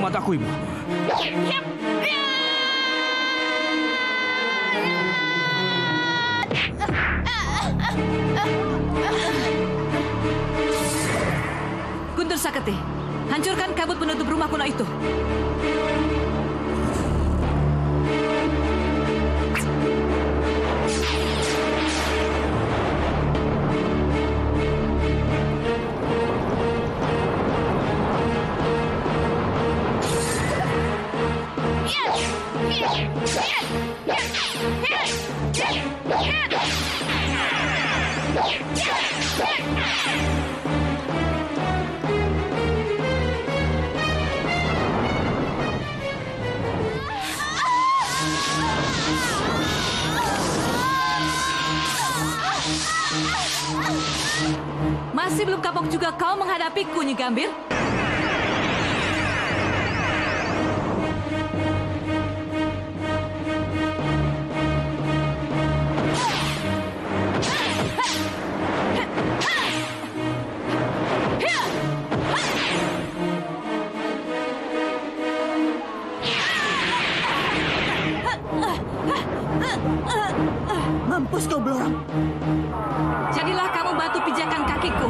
mataku, Ibu. Guntur Saketi, hancurkan kabut penutup rumah kuno itu. Masih belum kapok juga kau menghadapiku, Nyi Gambir? Mampus kau, Blorong. Jadilah kamu batu pijakan kakiku.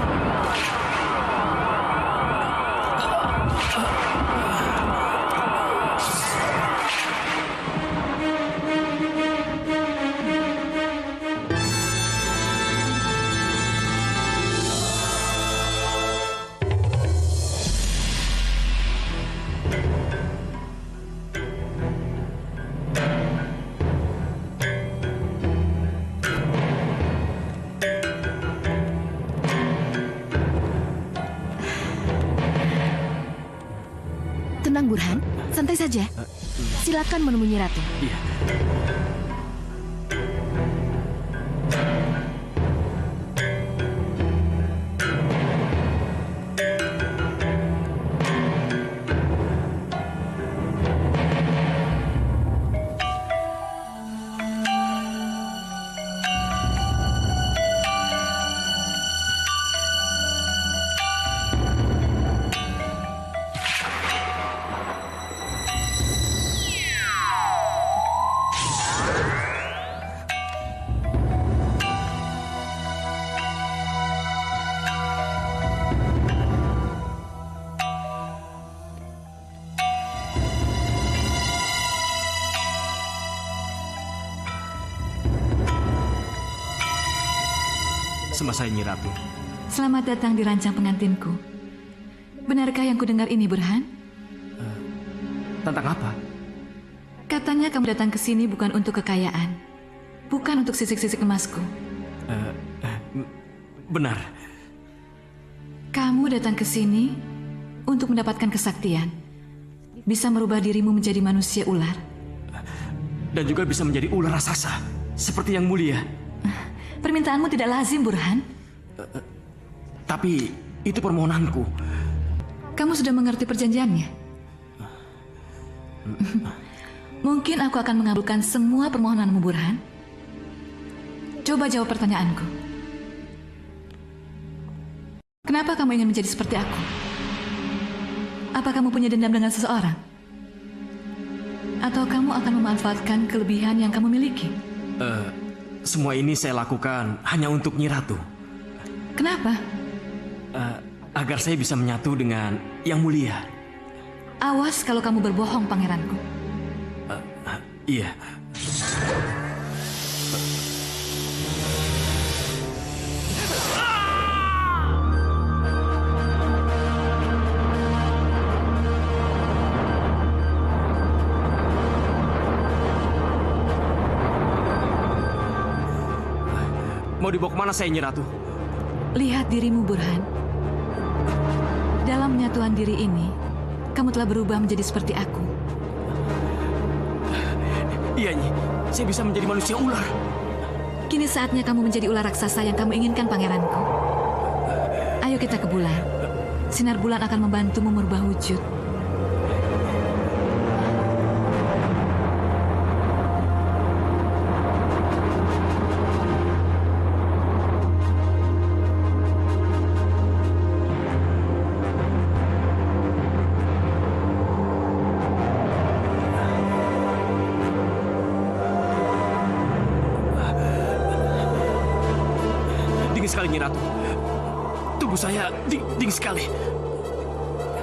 Tenang, Burhan. Santai saja. Silakan menemui Nyi Ratu. Iya. Semasa Nyi Ratu. Selamat datang di rancang pengantinku. Benarkah yang kudengar ini, Burhan? Tentang apa? Katanya kamu datang ke sini bukan untuk kekayaan, bukan untuk sisik-sisik emasku. Benar. Kamu datang ke sini untuk mendapatkan kesaktian, bisa merubah dirimu menjadi manusia ular. Dan juga bisa menjadi ular raksasa, seperti yang mulia. Permintaanmu tidak lazim, Burhan. Tapi itu permohonanku. Kamu sudah mengerti perjanjiannya? Mungkin aku akan mengabulkan semua permohonanmu, Burhan. Coba jawab pertanyaanku. Kenapa kamu ingin menjadi seperti aku? Apa kamu punya dendam dengan seseorang? Atau kamu akan memanfaatkan kelebihan yang kamu miliki? Semua ini saya lakukan hanya untuk Nyi Ratu. Kenapa? Agar saya bisa menyatu dengan Yang Mulia. Awas kalau kamu berbohong, pangeranku. Iya. Mau dibawa kemana saya, Nyi Ratu? Lihat dirimu, Burhan. Dalam penyatuan diri ini, kamu telah berubah menjadi seperti aku. Iya, Nyi. Saya bisa menjadi manusia ular. Kini saatnya kamu menjadi ular raksasa yang kamu inginkan, pangeranku. Ayo kita ke bulan. Sinar bulan akan membantumu merubah wujud. dingin sekali, Nyi Ratu. Tubuh saya dingin sekali.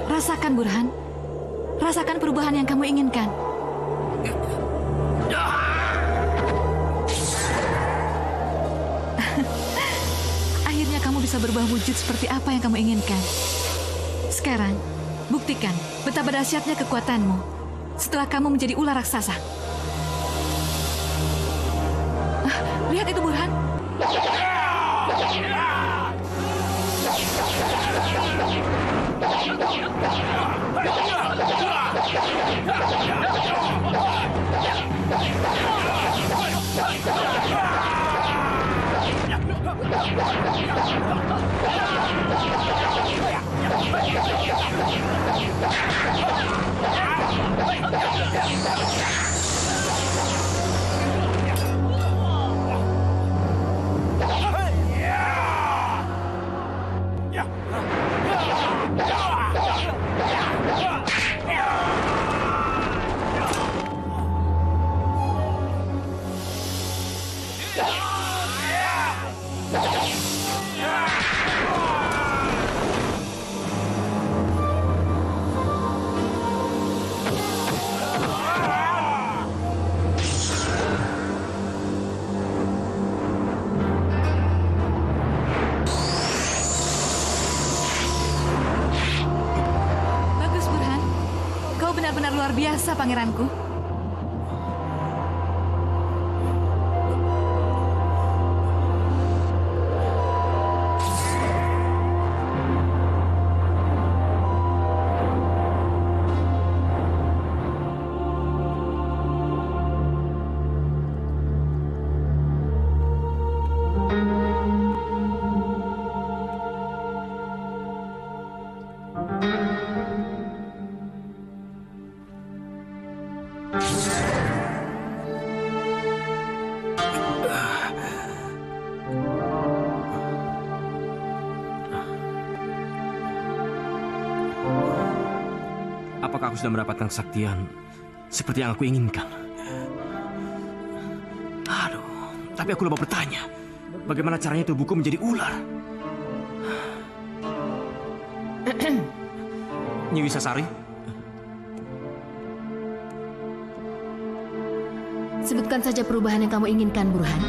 Rasakan, Burhan. Rasakan perubahan yang kamu inginkan. Akhirnya kamu bisa berubah wujud seperti apa yang kamu inginkan. Sekarang, buktikan betapa dahsyatnya kekuatanmu setelah kamu menjadi ular raksasa. Lihat itu, Burhan. Bagus, Burhan. Kau benar-benar luar biasa, pangeranku. Apakah aku sudah mendapatkan kesaktian seperti yang aku inginkan? Aduh, tapi aku lupa bertanya. Bagaimana caranya tubuhku menjadi ular? Nyi Wisasari? Sebutkan saja perubahan yang kamu inginkan, Burhan.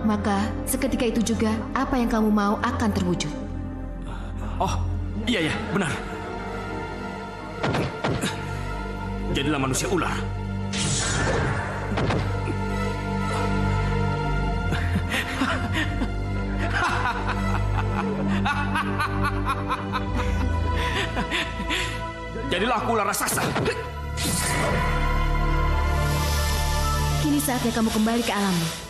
Maka seketika itu juga apa yang kamu mau akan terwujud. Oh, iya, benar. Jadilah manusia ular. Jadilah aku ular raksasa. Kini saatnya kamu kembali ke alammu.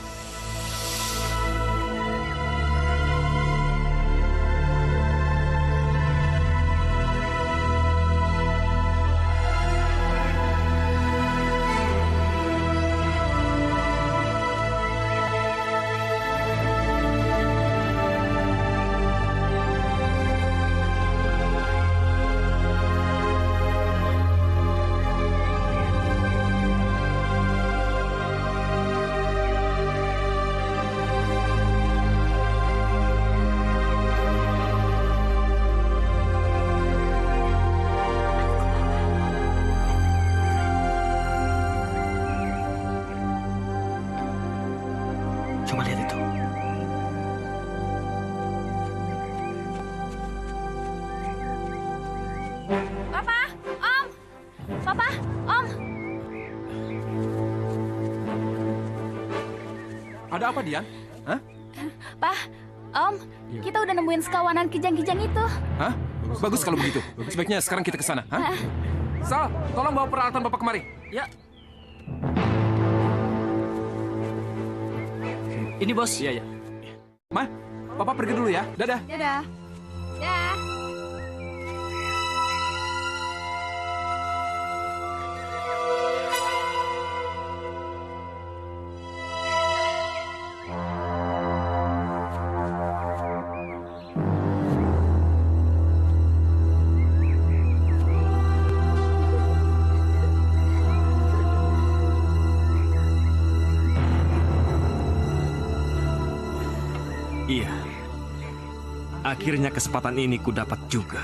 Coba lihat itu. Papa, Om. Papa, Om. Ada apa, Dian? Hah? Pak, Om, kita udah nemuin sekawanan kijang-kijang itu. Hah? Bagus kalau begitu. Sebaiknya sekarang kita ke sana. Hah? Sal, tolong bawa peralatan Bapak kemari. Ya. Ini bos. Iya. Ma, Papa pergi dulu ya. Dadah. Dadah. Ya. Iya. Akhirnya kesempatan ini ku dapat juga.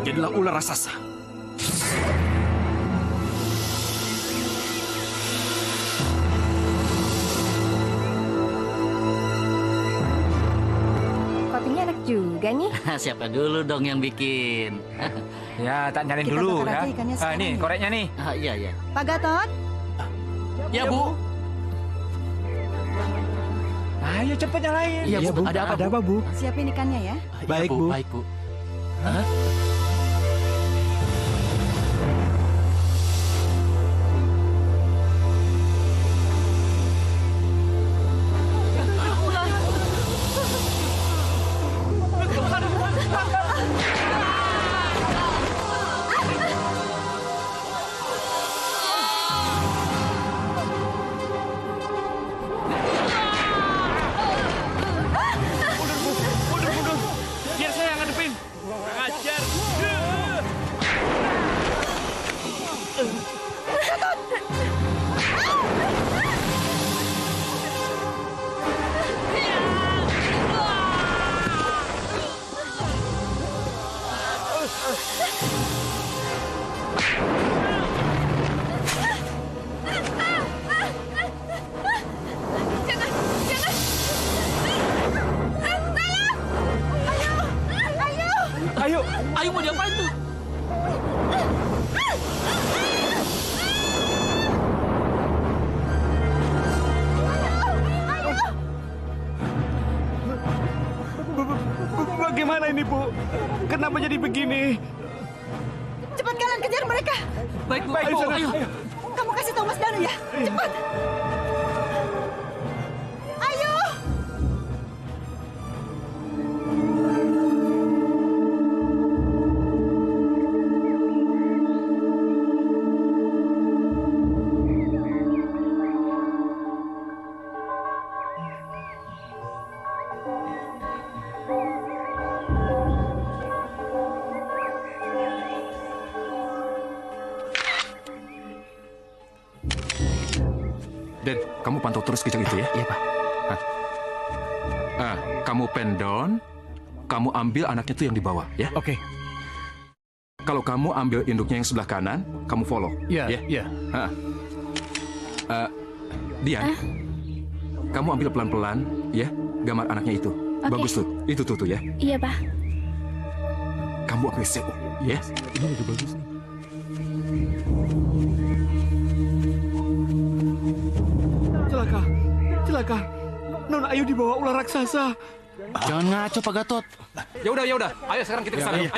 Jadilah ular raksasa. Kopinya enak juga nih. Siapa dulu dong yang bikin? Ya, tak nyalin Kita dulu bakar ya. aja ikannya Ah, sekarang nih, ya. koreknya nih. Iya, iya. Pak Gatot, Ya, Bu. Ayo cepet nyalain. Iya, Bu. Ada apa, Bu? Bu? siapin ikannya ya. Baik, Bu. Baik, Bu. Biar saya yang ngadepin. Ajar. Ayo. Ayo, mau diapain tuh? Bagaimana ini, Bu? Kenapa jadi begini? Cepat kalian kejar mereka. Baik, Bu. Ayo, sana. Ayo. Kamu kasih tahu Mas Danu ya. Cepat. Ayo. Den, kamu pantau terus kejang itu ya? Iya, Pak. Kamu pendon, kamu ambil anaknya tuh yang di bawah, ya? Oke. Kalau kamu ambil induknya yang sebelah kanan, kamu follow. Iya, ya? iya. Dian, kamu ambil pelan-pelan, ya, gambar anaknya itu. Oke. Bagus tuh, itu tuh ya. Iya, Pak. Kamu ambil CO, ya? Ini udah bagus nih. Celaka. Celaka. Nona Ayu dibawa ular raksasa. Jangan ngaco, Pak Gatot. Ya udah, ya udah. Ayo sekarang kita ke sana. Ayo,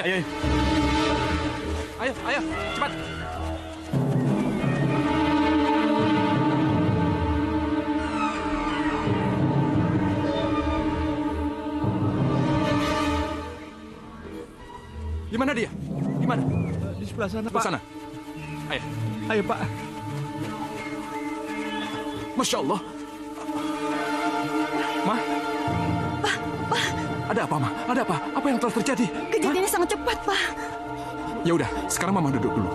ayo. Ayo, cepat. Di mana dia? Di mana? Di sebelah sana, Di Pak. sana. Ayo. Ayo, Pak. Masya Allah. Ma? Ada apa, Ma? Ada apa? Apa yang telah terjadi? Kejadiannya sangat cepat, Pak. Ya udah, sekarang Mama duduk dulu.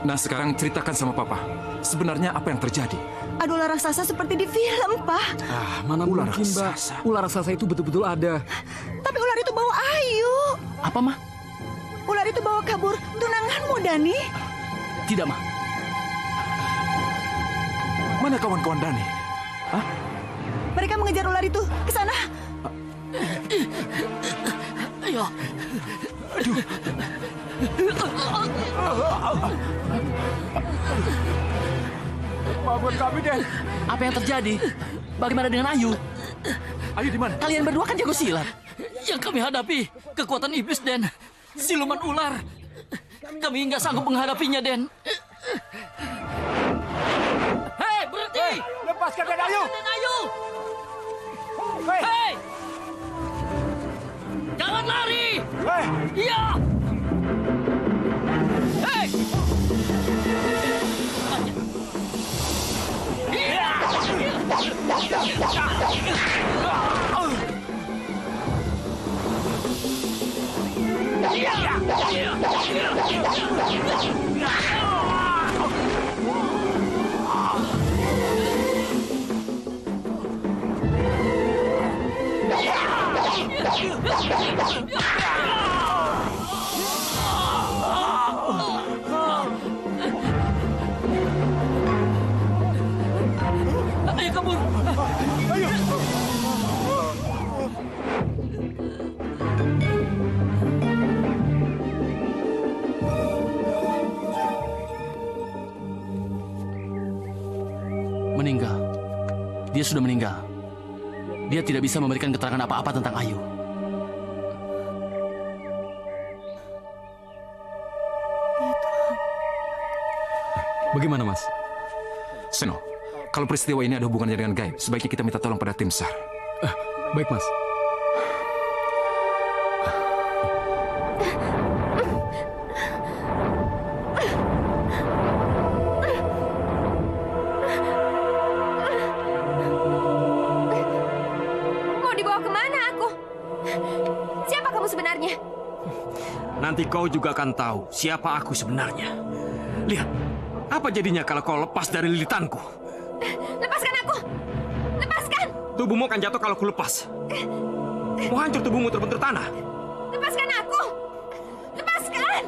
Nah, sekarang ceritakan sama Papa. Sebenarnya apa yang terjadi? Ada ular raksasa seperti di film, Pak. Ah, mana Ular mungkin, Mbak. raksasa. Ular raksasa itu betul-betul ada. Tapi ular itu bawa Ayu. Apa, Ma? Ular itu bawa kabur tunanganmu, Dani. Tidak, Ma. Mana kawan-kawan Dani? Mereka mengejar ular itu ke sana. Ayo. Maafkan kami, Den. Apa yang terjadi? Bagaimana dengan Ayu? Ayo di mana? Kalian berdua kan jago silat. Yang kami hadapi kekuatan iblis, Den. Siluman ular. Kami nggak sanggup menghadapinya, Den. Hei, berhenti! Lepaskan Den Ayu. Den Ayu! Hei. Hei! Jangan lari! Hei. Iya! Hei! Iya! Ayo kabur. Meninggal. Dia sudah meninggal. Dia tidak bisa memberikan keterangan apa-apa tentang Ayu. Bagaimana, Mas? Seno, kalau peristiwa ini ada hubungannya dengan gaib, sebaiknya kita minta tolong pada tim SAR. Baik, Mas. Mau dibawa kemana aku? Siapa kamu sebenarnya? Nanti kau juga akan tahu siapa aku sebenarnya. Lihat, apa jadinya kalau kau lepas dari lilitanku? Lepaskan aku! Lepaskan! Tubuhmu akan jatuh kalau ku lepas. Mau hancur tubuhmu terbentur tanah. Lepaskan aku! Lepaskan!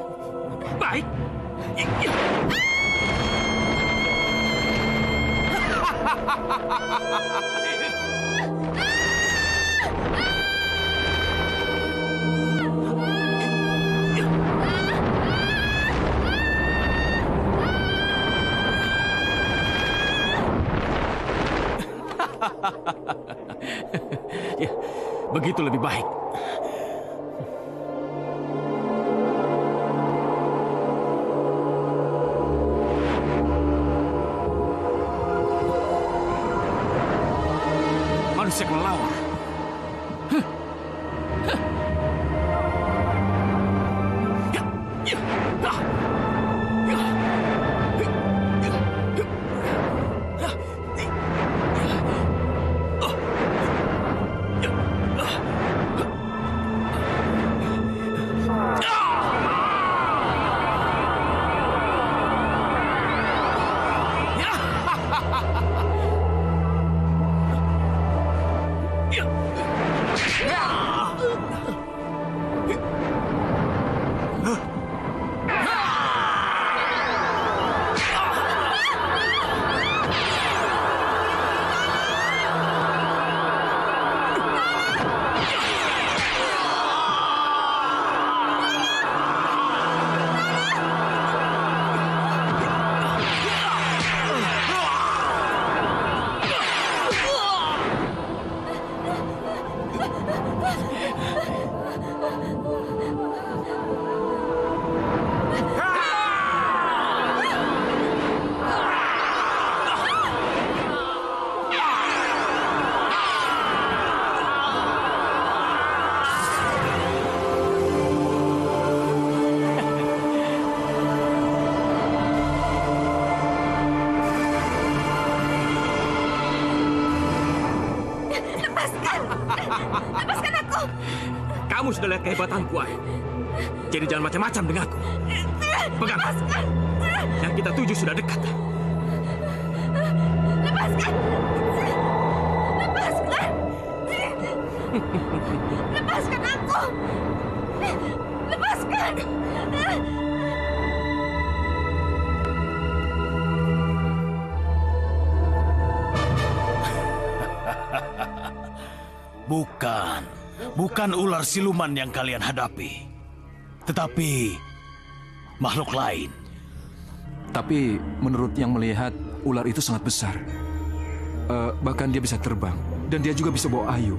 Baik. Ya, begitu lebih baik. Manusia kelelawar. Lepaskan aku! Kamu sudah lihat kehebatanku, Ayu. Jadi jangan macam-macam denganku. Pegang. Yang kita tuju sudah dekat. Lepaskan! Lepaskan! Lepaskan aku! Lepaskan! Bukan ular siluman yang kalian hadapi, tetapi makhluk lain. Tapi menurut yang melihat, ular itu sangat besar. Bahkan dia bisa terbang, dan dia juga bisa bawa Ayu.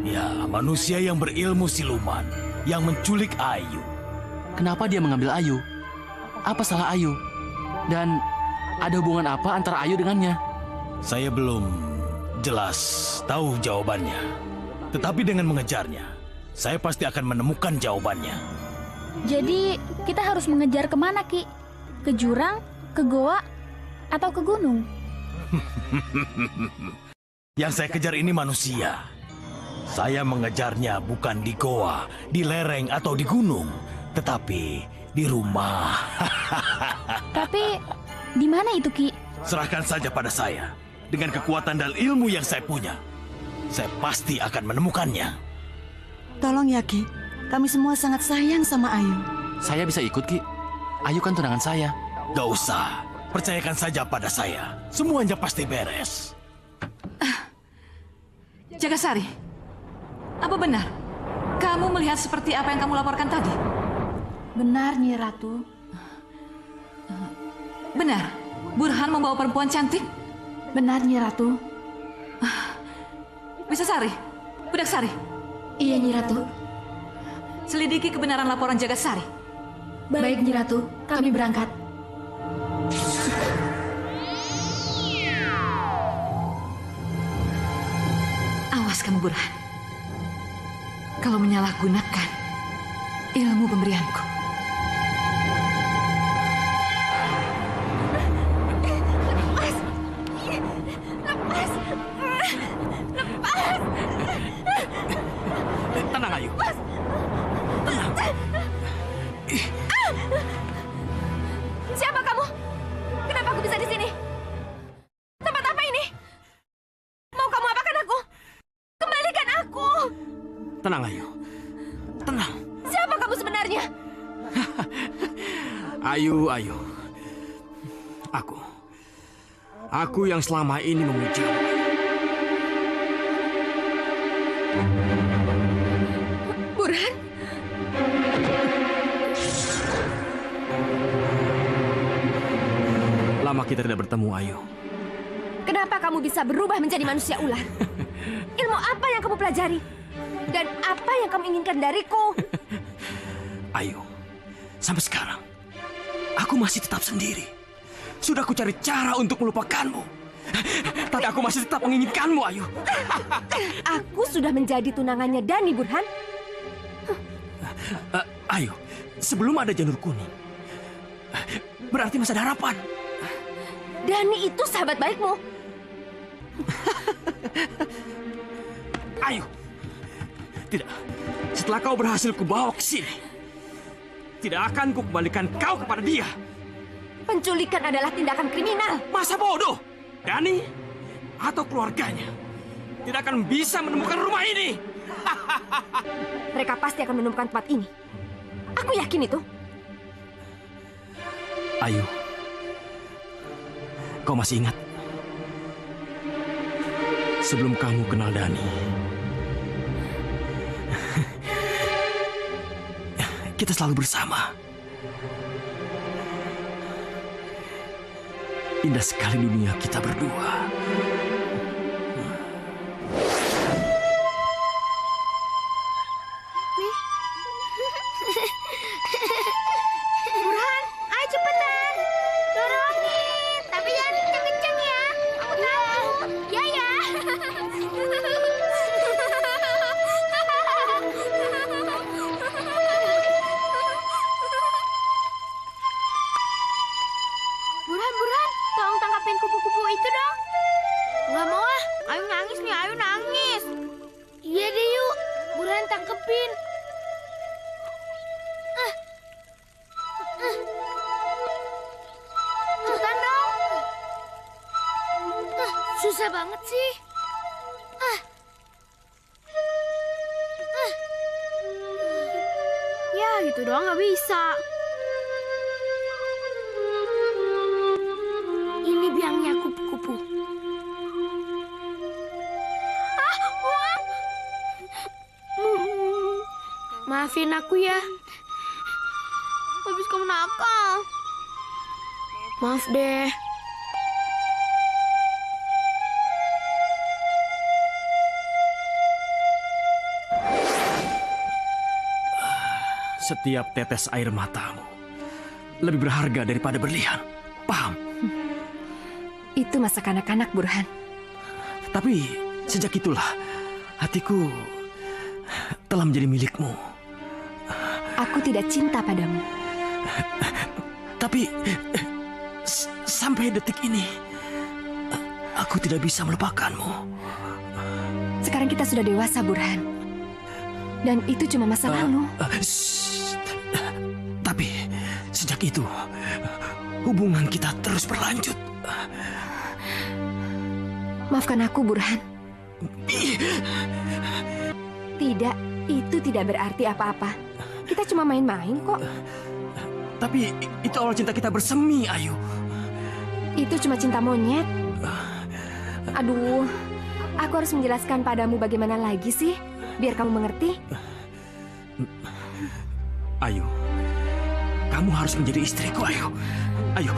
Ya, manusia yang berilmu siluman, yang menculik Ayu. Kenapa dia mengambil Ayu? Apa salah Ayu? Dan ada hubungan apa antara Ayu dengannya? Saya belum jelas tahu jawabannya. Tetapi dengan mengejarnya, saya pasti akan menemukan jawabannya. Jadi, kita harus mengejar kemana, Ki? Ke jurang, ke goa, atau ke gunung? Yang saya kejar ini manusia. Saya mengejarnya bukan di goa, di lereng atau di gunung, tetapi di rumah. Tapi di mana itu, Ki? Serahkan saja pada saya. Dengan kekuatan dan ilmu yang saya punya, saya pasti akan menemukannya. Tolong ya, Ki. Kami semua sangat sayang sama Ayu. Saya bisa ikut, Ki. Ayu kan tunangan saya. Gak usah. Percayakan saja pada saya. Semuanya pasti beres. Jagasari, apa benar? Kamu melihat seperti apa yang kamu laporkan tadi? Benar, Nyi Ratu. Benar, Burhan membawa perempuan cantik? Benar, Nyi Ratu. Wisasari, Budaksari. Iya, Nyi Ratu. Selidiki kebenaran laporan Jagasari. Baik, Nyi Ratu. Kami berangkat. Awas kamu, Burhan. Kalau menyalahgunakan ilmu pemberianku. Tenang, Ayu. Tenang. Siapa kamu? Kenapa aku bisa di sini? Tempat apa ini? Mau kamu apakan aku? Kembalikan aku! Tenang, Ayu. Tenang. Siapa kamu sebenarnya? Ayu. Aku yang selama ini memujamu. Burhan? Lama kita tidak bertemu, Ayu. Kenapa kamu bisa berubah menjadi manusia ular? Ilmu apa yang kamu pelajari? Dan apa yang kamu inginkan dariku? Ayu, sampai sekarang aku masih tetap sendiri. Sudah aku cari cara untuk melupakanmu, tapi aku masih tetap menginginkanmu, Ayu. Aku sudah menjadi tunangannya Dani, Burhan. Ayu, sebelum ada janur kuning, berarti masih ada harapan. Dani itu sahabat baikmu. Ayu, tidak. Setelah kau berhasil kubawa ke sini, tidak akan kukembalikan kau kepada dia. Penculikan adalah tindakan kriminal. Masa bodoh? Dani atau keluarganya tidak akan bisa menemukan rumah ini. Mereka pasti akan menemukan tempat ini. Aku yakin itu. Ayu, kau masih ingat? Sebelum kamu kenal Dani, kita selalu bersama. Indah sekali dunia kita berdua. Burhan, ayo cepetan. Dorongin, tapi jangan kenceng-kenceng ya. Aku takut. Ya. Burhan, tolong tangkapin kupu-kupu itu dong. Nggak mau ah, Ayu nangis nih, Ayu nangis. Iya deh yuk, Burhan tangkepin. Cepetan dong. Susah banget sih. Ya gitu doang nggak bisa. Ini biangnya kupu-kupu. Buang. Maafin aku ya. Habis kamu nakal. Maaf deh. Setiap tetes air matamu lebih berharga daripada berlian. Paham? Itu masa kanak-kanak, Burhan. Tapi sejak itulah hatiku telah menjadi milikmu. Aku tidak cinta padamu. Tapi sampai detik ini aku tidak bisa melupakanmu. Sekarang kita sudah dewasa, Burhan. Dan itu cuma masa lalu. Tapi sejak itu hubungan kita terus berlanjut. Maafkan aku, Burhan. Tidak, itu tidak berarti apa-apa. Kita cuma main-main kok. Tapi itu awal cinta kita bersemi, Ayu. Itu cuma cinta monyet. Aduh, aku harus menjelaskan padamu bagaimana lagi sih, biar kamu mengerti. Ayu, kamu harus menjadi istriku, Ayu. Ayu,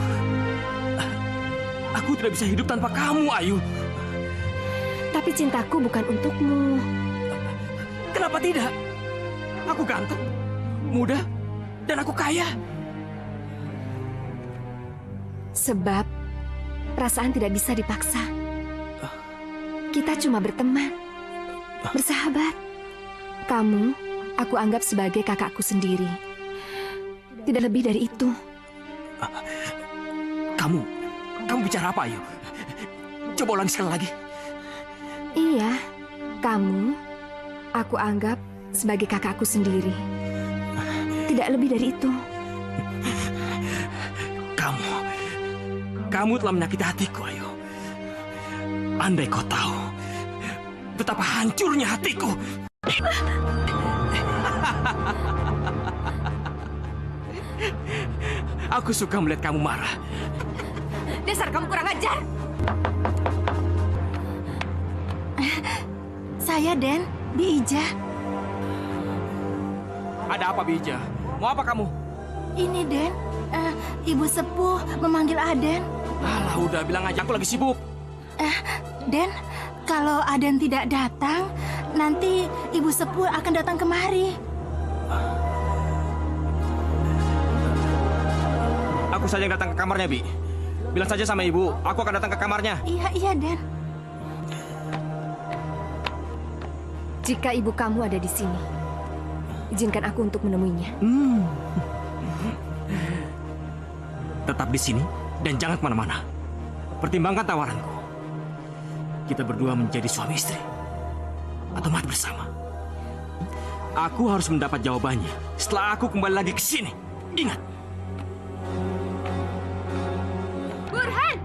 aku tidak bisa hidup tanpa kamu, Ayu. Tapi cintaku bukan untukmu. Kenapa tidak? Aku ganteng, muda, dan aku kaya. Sebab perasaan tidak bisa dipaksa. Kita cuma berteman, bersahabat. Kamu, aku anggap sebagai kakakku sendiri. Tidak lebih dari itu. Kamu bicara apa, Ayu? Coba ulangi sekali lagi. Iya, kamu, aku anggap sebagai kakakku sendiri. Tidak lebih dari itu. Kamu telah menyakiti hatiku, Ayu. Andai kau tahu betapa hancurnya hatiku. Aku suka melihat kamu marah. Dasar kamu kurang ajar. Saya Den, Bi Ija. Ada apa, Bija? Mau apa kamu? Ini Den, Ibu Sepuh memanggil Aden. Alah, udah bilang aja aku lagi sibuk. Den, kalau Aden tidak datang, nanti Ibu Sepuh akan datang kemari. Aku saja yang datang ke kamarnya, Bi. Bilang saja sama ibu, aku akan datang ke kamarnya. Iya, Den. Jika ibu kamu ada di sini, izinkan aku untuk menemuinya. Tetap di sini dan jangan kemana-mana. Pertimbangkan tawaranku. Kita berdua menjadi suami istri atau mati bersama. Aku harus mendapat jawabannya setelah aku kembali lagi ke sini. Ingat. Burhan!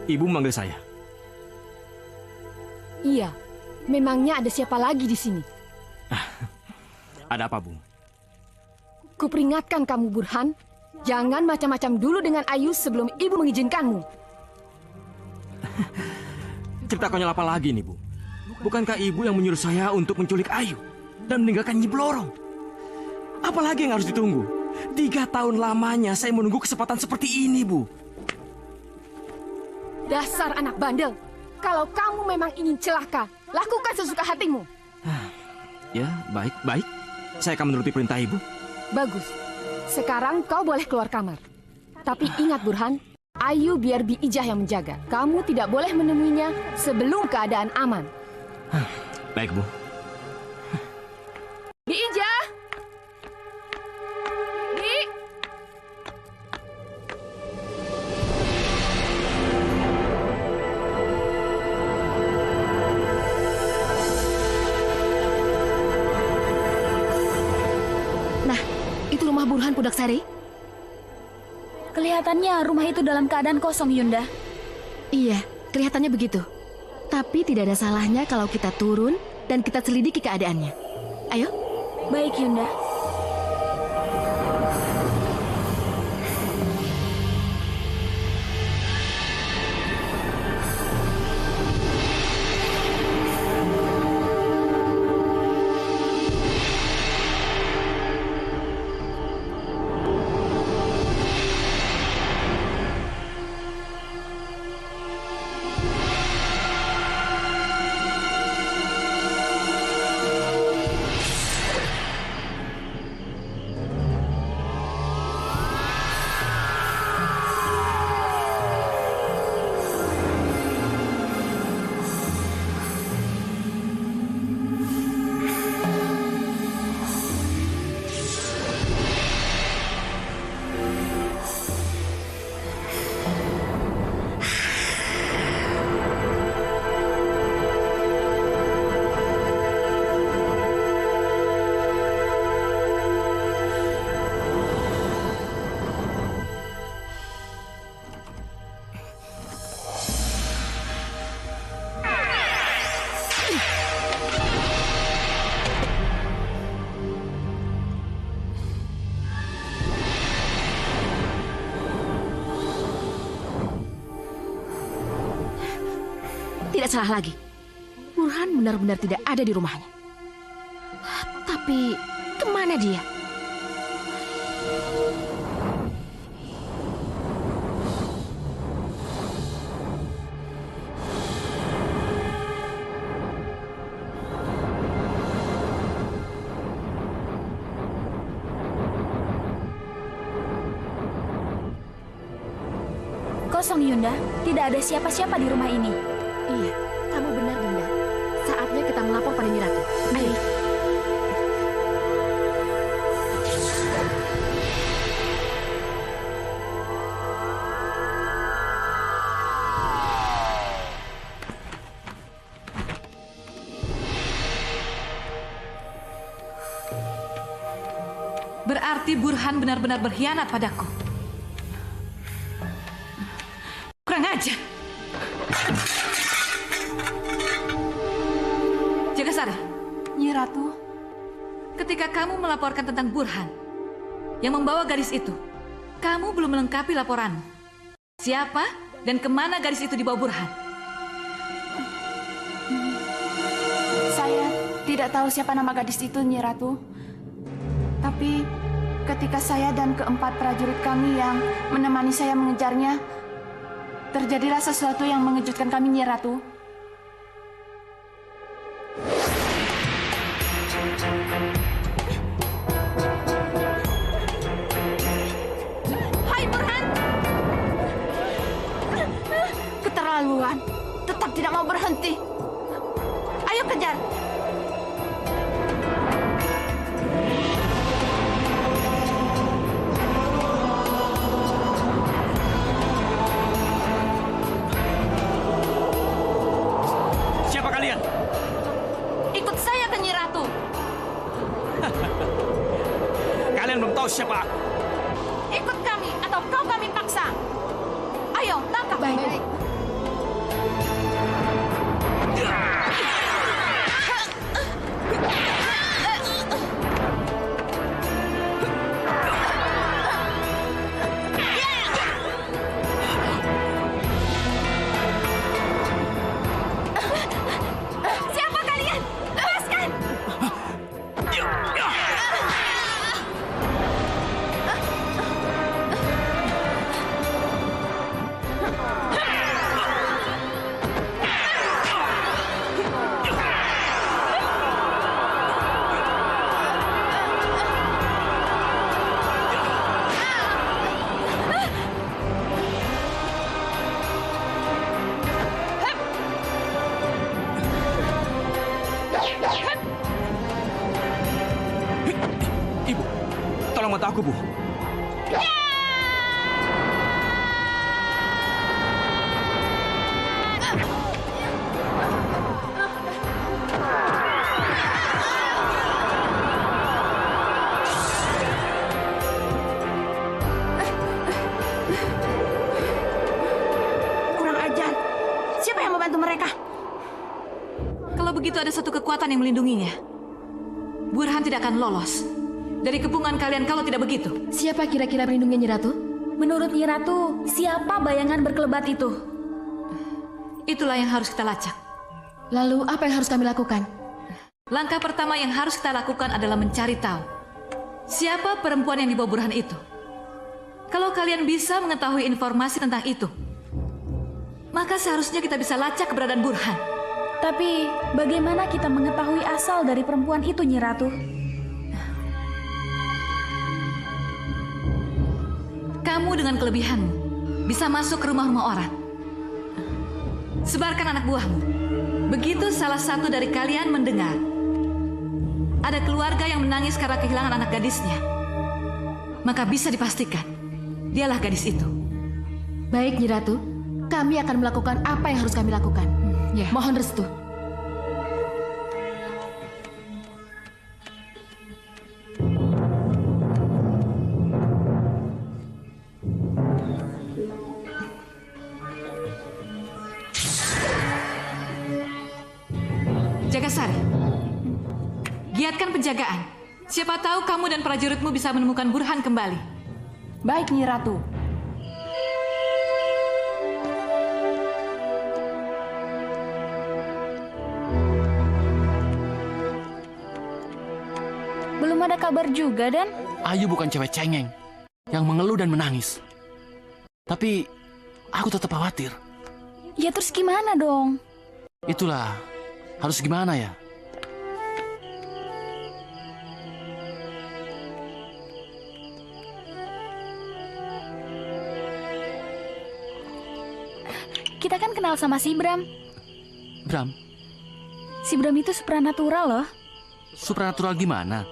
Ibu memanggil saya. Iya, memangnya ada siapa lagi di sini? Ada apa, Bu? Kuperingatkan kamu, Burhan. Jangan macam-macam dulu dengan Ayu sebelum ibu mengizinkanmu. Cerita konyol apa lagi nih, Bu? Bukankah ibu yang menyuruh saya untuk menculik Ayu dan meninggalkan Nyi Blorong? Apalagi yang harus ditunggu? 3 tahun lamanya saya menunggu kesempatan seperti ini, Bu. Dasar anak bandel. Kalau kamu memang ingin celaka, lakukan sesuka hatimu. Ya, baik. Saya akan menuruti perintah ibu. Bagus. Sekarang kau boleh keluar kamar. Tapi ingat, Burhan, Ayu biar Bi Ijah yang menjaga. Kamu tidak boleh menemuinya sebelum keadaan aman. Baik, Bu. Bi Ijah! Bi! Nah, itu rumah Burhan Pudaksari. Kelihatannya rumah itu dalam keadaan kosong, Yunda. Iya, kelihatannya begitu. Tapi tidak ada salahnya kalau kita turun dan kita selidiki keadaannya. Ayo. Baik, Yunda. tidak salah lagi. Burhan benar-benar tidak ada di rumahnya. Tapi kemana dia? Kosong, Yunda. Tidak ada siapa-siapa di rumah ini. Iya, kamu benar, Dinda. Saatnya kita melapor pada Nyi Ratu. Ayo. Berarti Burhan benar-benar berkhianat padaku. Kurang ajar. Jagasari. Nyi Ratu. Ketika kamu melaporkan tentang Burhan yang membawa gadis itu, kamu belum melengkapi laporanmu. Siapa dan kemana gadis itu dibawa Burhan? Saya tidak tahu siapa nama gadis itu, Nyi Ratu. Tapi ketika saya dan keempat prajurit kami yang menemani saya mengejarnya, terjadilah sesuatu yang mengejutkan kami, Nyi Ratu. Hai Burhan! Keterlaluan, tetap tidak mau berhenti. Ayo kejar. Siapa kalian? Ikut saya ke Nyi Ratu. Kalian belum tahu siapa aku. Ikut kami atau kami paksa. Ayo, tangkap. Baik. Siapa kalian? Lepaskan! Ibu, tolong bantu aku, Bu. Kurang ajar. Siapa yang membantu mereka? Kalau begitu ada satu kekuatan yang melindunginya. Burhan tidak akan lolos dari kepungan kalian kalau tidak begitu. Siapa kira-kira melindungi Nyi Ratu? Menurut Nyi Ratu, siapa bayangan berkelebat itu? Itulah yang harus kita lacak. Lalu apa yang harus kami lakukan? Langkah pertama yang harus kita lakukan adalah mencari tahu siapa perempuan yang dibawa Burhan itu. Kalau kalian bisa mengetahui informasi tentang itu, maka seharusnya kita bisa lacak keberadaan Burhan. Tapi bagaimana kita mengetahui asal dari perempuan itu, Nyi Ratu? Kamu dengan kelebihanmu bisa masuk ke rumah-rumah orang. Sebarkan anak buahmu. Begitu salah satu dari kalian mendengar ada keluarga yang menangis karena kehilangan anak gadisnya, maka bisa dipastikan dialah gadis itu. Baik, Nyi Ratu. Kami akan melakukan apa yang harus kami lakukan. Mohon restu. Jagasari, giatkan penjagaan. Siapa tahu kamu dan prajuritmu bisa menemukan Burhan kembali. Baik, Nyi Ratu. ada kabar juga, Dan. Ayu bukan cewek cengeng yang mengeluh dan menangis. Tapi aku tetap khawatir. Ya terus gimana dong? Itulah, harus gimana ya? Kita kan kenal sama si Bram. Bram, Si Bram itu supranatural loh. supranatural gimana?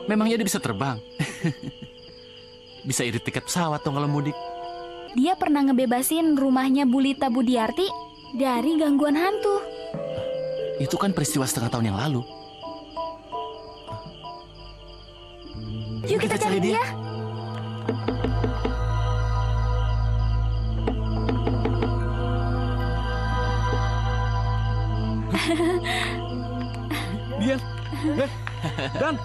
Memangnya dia bisa terbang? Bisa irit tiket pesawat dong kalau mudik. Dia pernah ngebebasin rumahnya Bulita Budiarti dari gangguan hantu. Itu kan peristiwa setengah tahun yang lalu. Yuk kita cari dia. Dian, Dan.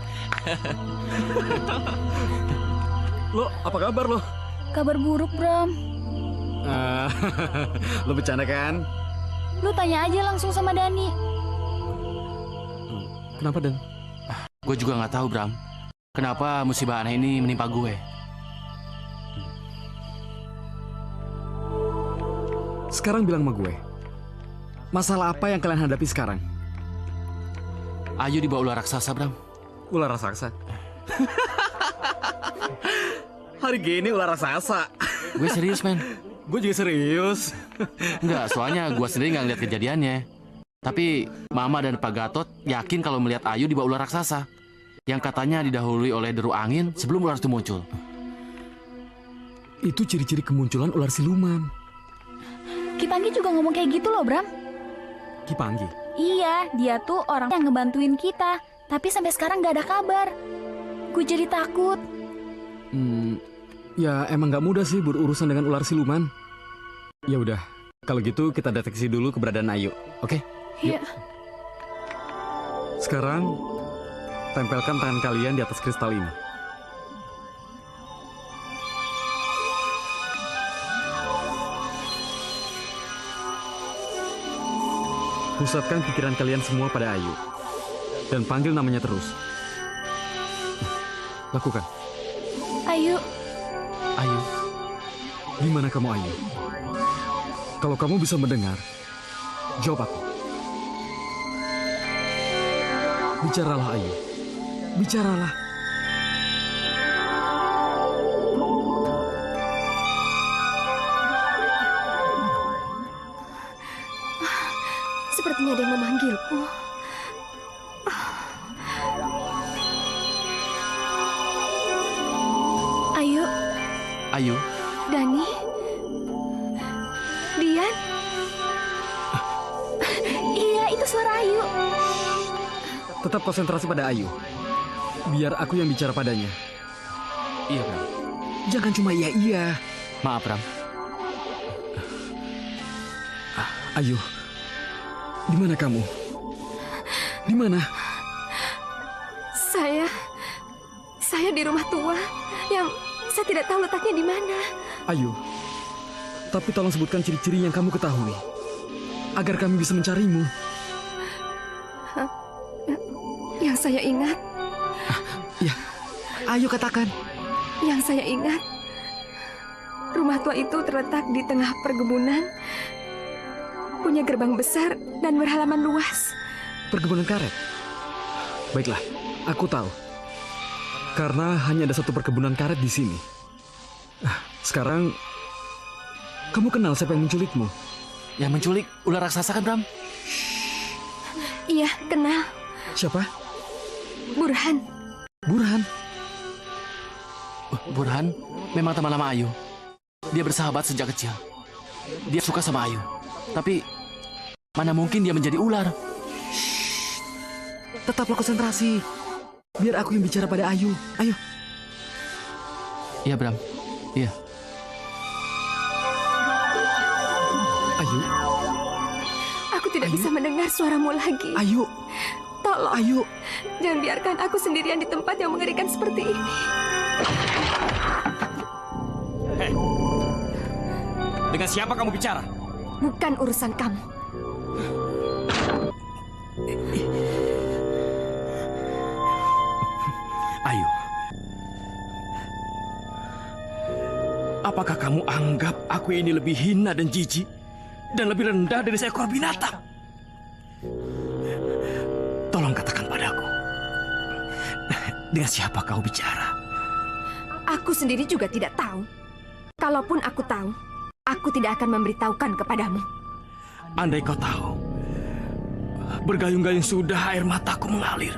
Lo, apa kabar lo? Kabar buruk, Bram. Lo bercanda kan? Lu tanya aja langsung sama Dani. Kenapa, Dan? Gue juga nggak tahu, Bram. Kenapa musibah aneh ini menimpa gue? Sekarang bilang sama gue. Masalah apa yang kalian hadapi sekarang? Ayu dibawa ular raksasa, Bram. Ular raksasa? Hari gini ular raksasa. Gue serius, men. Gue juga serius. Enggak, soalnya gue sendiri nggak ngeliat kejadiannya. Tapi Mama dan Pak Gatot yakin kalau melihat Ayu dibawa ular raksasa yang katanya didahului oleh deru angin sebelum ular itu muncul. Itu ciri-ciri kemunculan ular siluman. Ki Panggi juga ngomong kayak gitu loh, Bram. Ki Panggi? Iya, dia tuh orang yang ngebantuin kita. Tapi sampai sekarang gak ada kabar. Gue jadi takut. Ya emang gak mudah sih berurusan dengan ular siluman. Ya udah, kalau gitu kita deteksi dulu keberadaan Ayu, oke? Iya. Sekarang tempelkan tangan kalian di atas kristal ini. Pusatkan pikiran kalian semua pada Ayu dan panggil namanya terus. Lakukan. Ayu. Ayu. Di mana kamu, Ayu? Kalau kamu bisa mendengar, jawab aku. Bicaralah, Ayu. Bicaralah. Sepertinya ada yang memanggilku. Ayu. Ayu. Dani. Dian. Iya, itu suara Ayu. Tetap konsentrasi pada Ayu. Biar aku yang bicara padanya. Iya, Bram. Jangan cuma iya-iya. Maaf, Bram. Ayu. Di mana kamu? Di mana? Saya di rumah tua yang saya tidak tahu letaknya di mana. Ayu. Tapi tolong sebutkan ciri-ciri yang kamu ketahui agar kami bisa mencarimu. Yang saya ingat. Ya, ayo katakan. Yang saya ingat, rumah tua itu terletak di tengah perkebunan, punya gerbang besar dan berhalaman luas. Perkebunan karet? Baiklah, aku tahu. Karena hanya ada satu perkebunan karet di sini. Sekarang, kamu kenal siapa yang menculikmu? Yang menculik ular raksasa kan, Bram? Iya, kenal. Siapa? Burhan. Burhan? Burhan memang teman lama Ayu. Dia bersahabat sejak kecil. Dia suka sama Ayu. Tapi, mana mungkin dia menjadi ular? Tetaplah konsentrasi. Biar aku yang bicara pada Ayu. Ayo. Iya, Bram. Iya. Ayu. Aku tidak bisa mendengar suaramu lagi. Ayu. Tolong. Ayu. Jangan biarkan aku sendirian di tempat yang mengerikan seperti ini. Hei. Dengan siapa kamu bicara? Bukan urusan kamu. Apakah kamu anggap aku ini lebih hina dan jijik dan lebih rendah dari seekor binatang? Tolong katakan padaku, dengan siapa kau bicara? Aku sendiri juga tidak tahu. Kalaupun aku tahu, aku tidak akan memberitahukan kepadamu. Andai kau tahu, bergayung-gayung sudah air mataku mengalir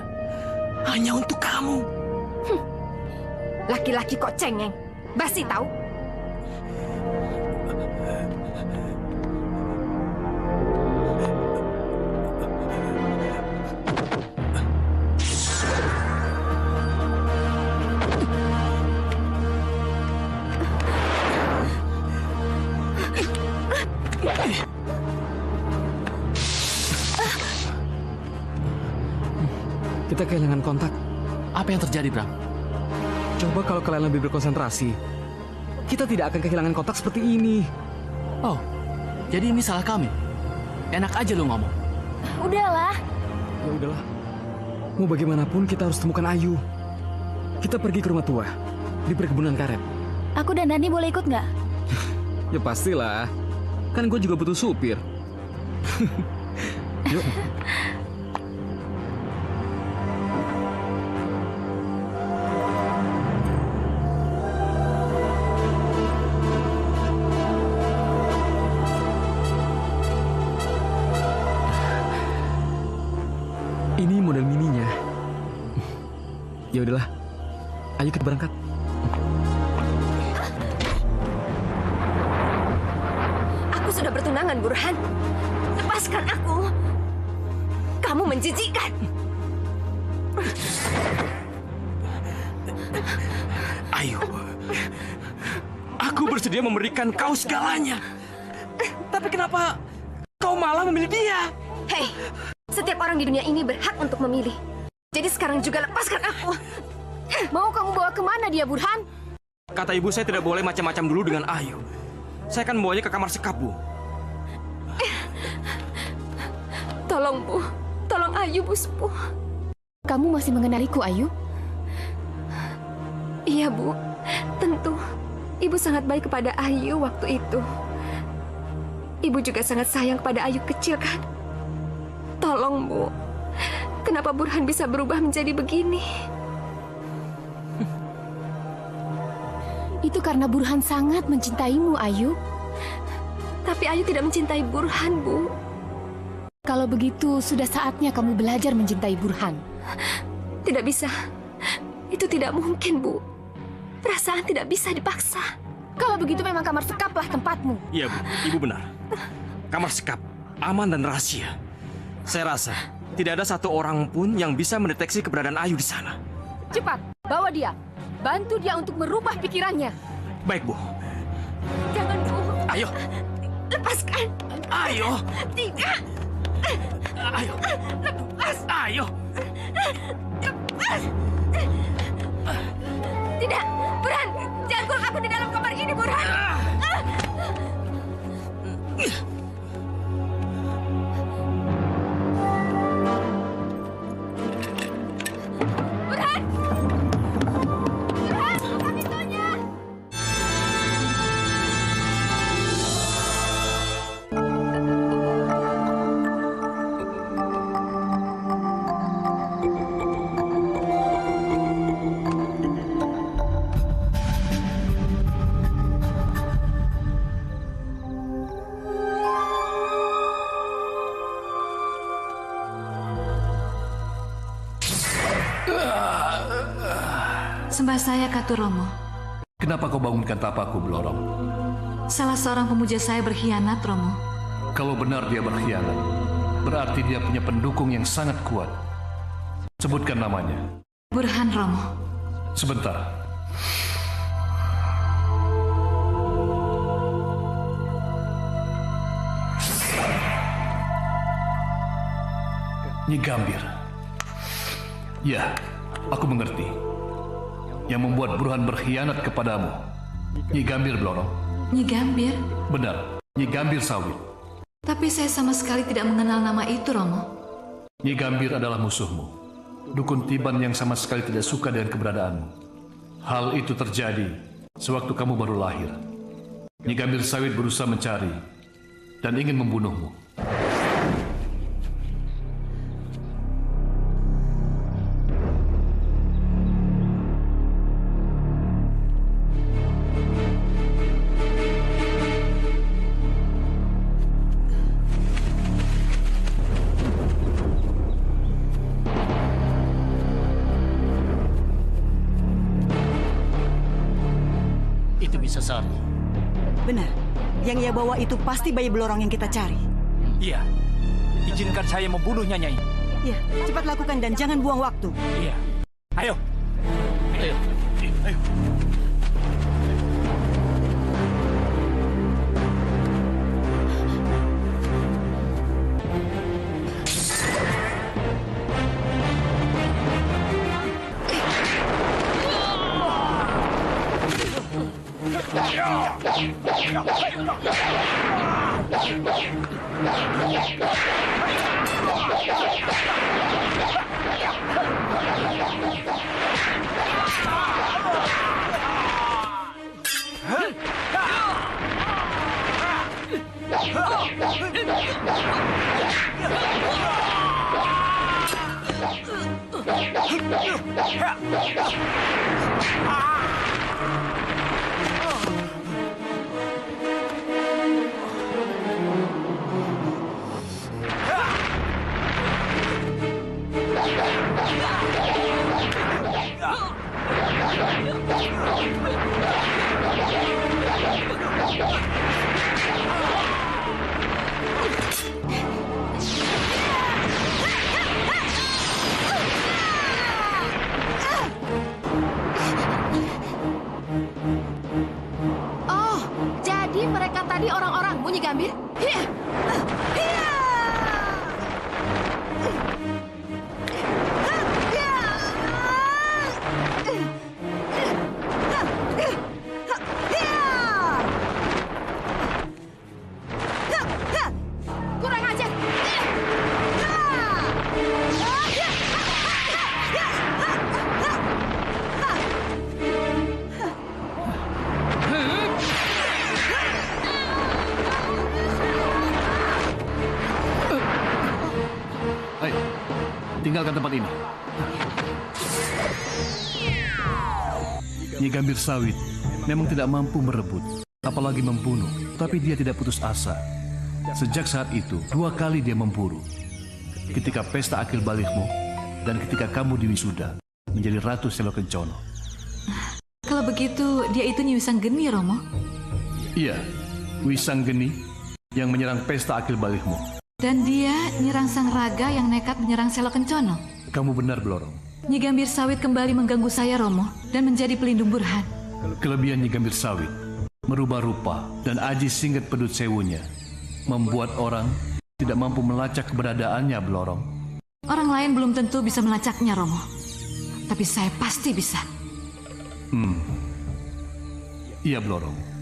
hanya untuk kamu. Laki-laki kok cengeng, basi tahu. Kita kehilangan kontak. Apa yang terjadi, Bram? Coba kalau kalian lebih berkonsentrasi, kita tidak akan kehilangan kontak seperti ini. Oh, jadi ini salah kami. Enak aja lu ngomong. Udahlah. Ya udahlah. Mau bagaimanapun kita harus temukan Ayu. Kita pergi ke rumah tua di perkebunan karet. Aku dan Dani boleh ikut nggak? Ya pastilah. Kan gue juga butuh supir. Yuk. Ini model mininya. Ya udahlah. Ayo kita berangkat. Aku sudah bertunangan, Burhan. Lepaskan aku. Kamu menjijikkan. Ayu, aku bersedia memberikan kau segalanya. Tapi kenapa kau malah memilih dia? Hei, setiap orang di dunia ini berhak untuk memilih. Jadi sekarang juga lepaskan aku. Mau kamu bawa kemana dia, Burhan? Kata ibu saya tidak boleh macam-macam dulu dengan Ayu. Saya akan membawanya ke kamar sekap, Bu. Tolong, Bu. Tolong Ayu, Bu Sepuh. Kamu masih mengenaliku, Ayu? Iya, Bu. Tentu. Ibu sangat baik kepada Ayu waktu itu. Ibu juga sangat sayang kepada Ayu kecil, kan? Tolong, Bu. Kenapa Burhan bisa berubah menjadi begini? Itu karena Burhan sangat mencintaimu, Ayu. Tapi Ayu tidak mencintai Burhan, Bu. Kalau begitu, sudah saatnya kamu belajar mencintai Burhan. Tidak bisa. Itu tidak mungkin, Bu. Perasaan tidak bisa dipaksa. Kalau begitu memang kamar sekaplah tempatmu. Iya, Bu. Ibu benar. Kamar sekap, aman dan rahasia. Saya rasa tidak ada satu orang pun yang bisa mendeteksi keberadaan Ayu di sana. Cepat, bawa dia. Bantu dia untuk merubah pikirannya. Baik, Bu. Jangan, Bu. Ayo. Lepaskan. Ayo. Tidak. Ayo. Lepas. Ayo. Lepas. Tidak. Burhan, jangan kurang aku di dalam kamar ini, Burhan. Burhan! Burhan, buka pintunya! Sembah saya Katu Romo. Kenapa kau bangunkan tapaku, Blorong? Salah seorang pemuja saya berkhianat, Romo. Kalau benar dia berkhianat, berarti dia punya pendukung yang sangat kuat. Sebutkan namanya. Burhan, Romo. Sebentar. Nyi Gambir. Ya, aku mengerti. Yang membuat Burhan berkhianat kepadamu. Nyi Gambir, Blorong. Nyi Gambir? Benar, Nyi Gambir Sawit. Tapi saya sama sekali tidak mengenal nama itu, Romo. Nyi Gambir adalah musuhmu. Dukun Tiban yang sama sekali tidak suka dengan keberadaanmu. Hal itu terjadi sewaktu kamu baru lahir. Nyi Gambir Sawit berusaha mencari dan ingin membunuhmu. Itu bisa Sari. Benar. Yang ia bawa itu pasti bayi belorong yang kita cari. Iya. Izinkan saya membunuhnya, Nyai. Ya, cepat lakukan dan jangan buang waktu. Iya. Ayo. Ayo. Ayo. Oh, jadi mereka tadi orang-orangmu, Nyi Gambir? Hiya! Hiya! Kurang ajar! Ayo, tinggalkan tempat ini. Nyi Gambir Sawit memang tidak mampu merebut, apalagi membunuh. Tapi dia tidak putus asa. Sejak saat itu, 2 kali dia memburu. Ketika pesta akil balikmu, dan ketika kamu diwisuda menjadi Ratu Selo Kencono. Kalau begitu, dia itu Nyi Wisanggeni, Romo. Iya, Wisanggeni yang menyerang pesta akil balikmu. Dan dia nyerang sang raga yang nekat menyerang Selo Kencono. Kamu benar, Blorong. Nyi Gambir Sawit kembali mengganggu saya, Romo, dan menjadi pelindung Burhan. Kelebihan Nyi Gambir Sawit, merubah rupa dan aji singget pedut sewunya, membuat orang tidak mampu melacak keberadaannya, Blorong. Orang lain belum tentu bisa melacaknya, Romo. Tapi saya pasti bisa. Iya, Blorong.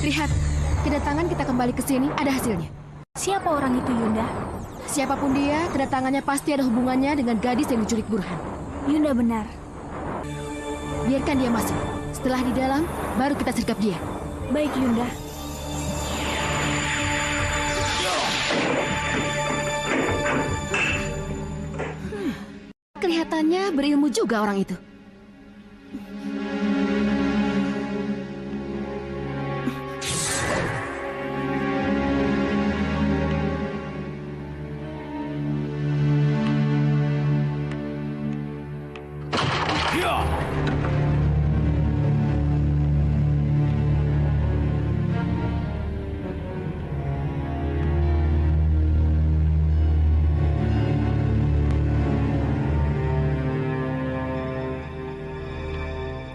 Lihat, kedatangan kita kembali ke sini ada hasilnya. Siapa orang itu, Yunda? Siapapun dia, kedatangannya pasti ada hubungannya dengan gadis yang diculik Burhan. Yunda benar. Biarkan dia masuk. Setelah di dalam, baru kita sergap dia. Baik, Yunda. Kelihatannya berilmu juga orang itu.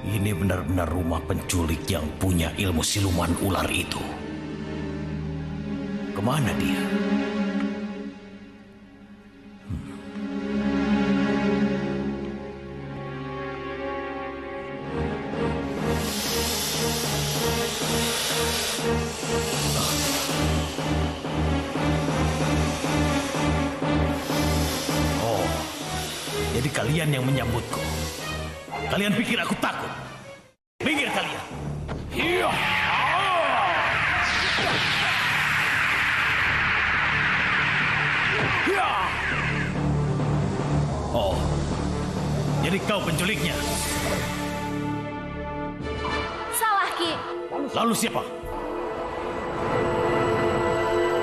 Ini benar-benar rumah penculik yang punya ilmu siluman ular itu. Kemana dia? Oh, jadi kalian yang menyambutku. Kalian pikir aku takut? Pikir kalian. Iya. Oh, jadi kau penculiknya? Salah, Ki. Lalu siapa?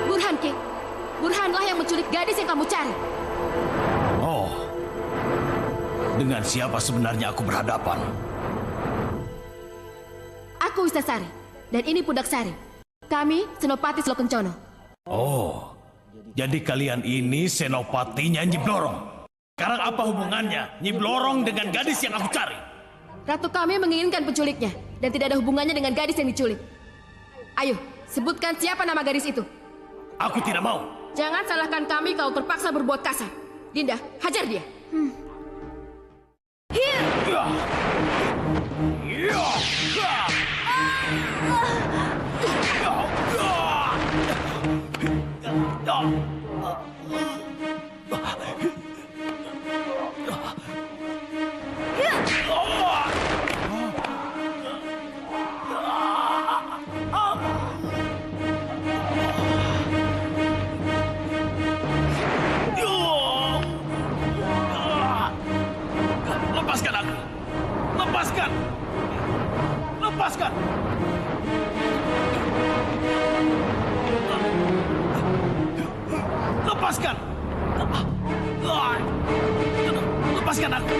Burhan, Ki. Burhanlah yang menculik gadis yang kamu cari. Oh, dengan siapa sebenarnya aku berhadapan? Aku Wistasari, dan ini Pudak Sari. Kami Senopati Slokencono. Oh, jadi kalian ini senopatinya Nyi Blorong. Sekarang apa hubungannya Nyi Blorong dengan gadis yang aku cari? Ratu kami menginginkan penculiknya, dan tidak ada hubungannya dengan gadis yang diculik. Ayo, sebutkan siapa nama gadis itu. Aku tidak mau. Jangan salahkan kami kalau terpaksa berbuat kasar. Dinda, hajar dia. Lepaskan aku! Lepaskan! Lepaskan! Lepaskan! Lepaskan aku!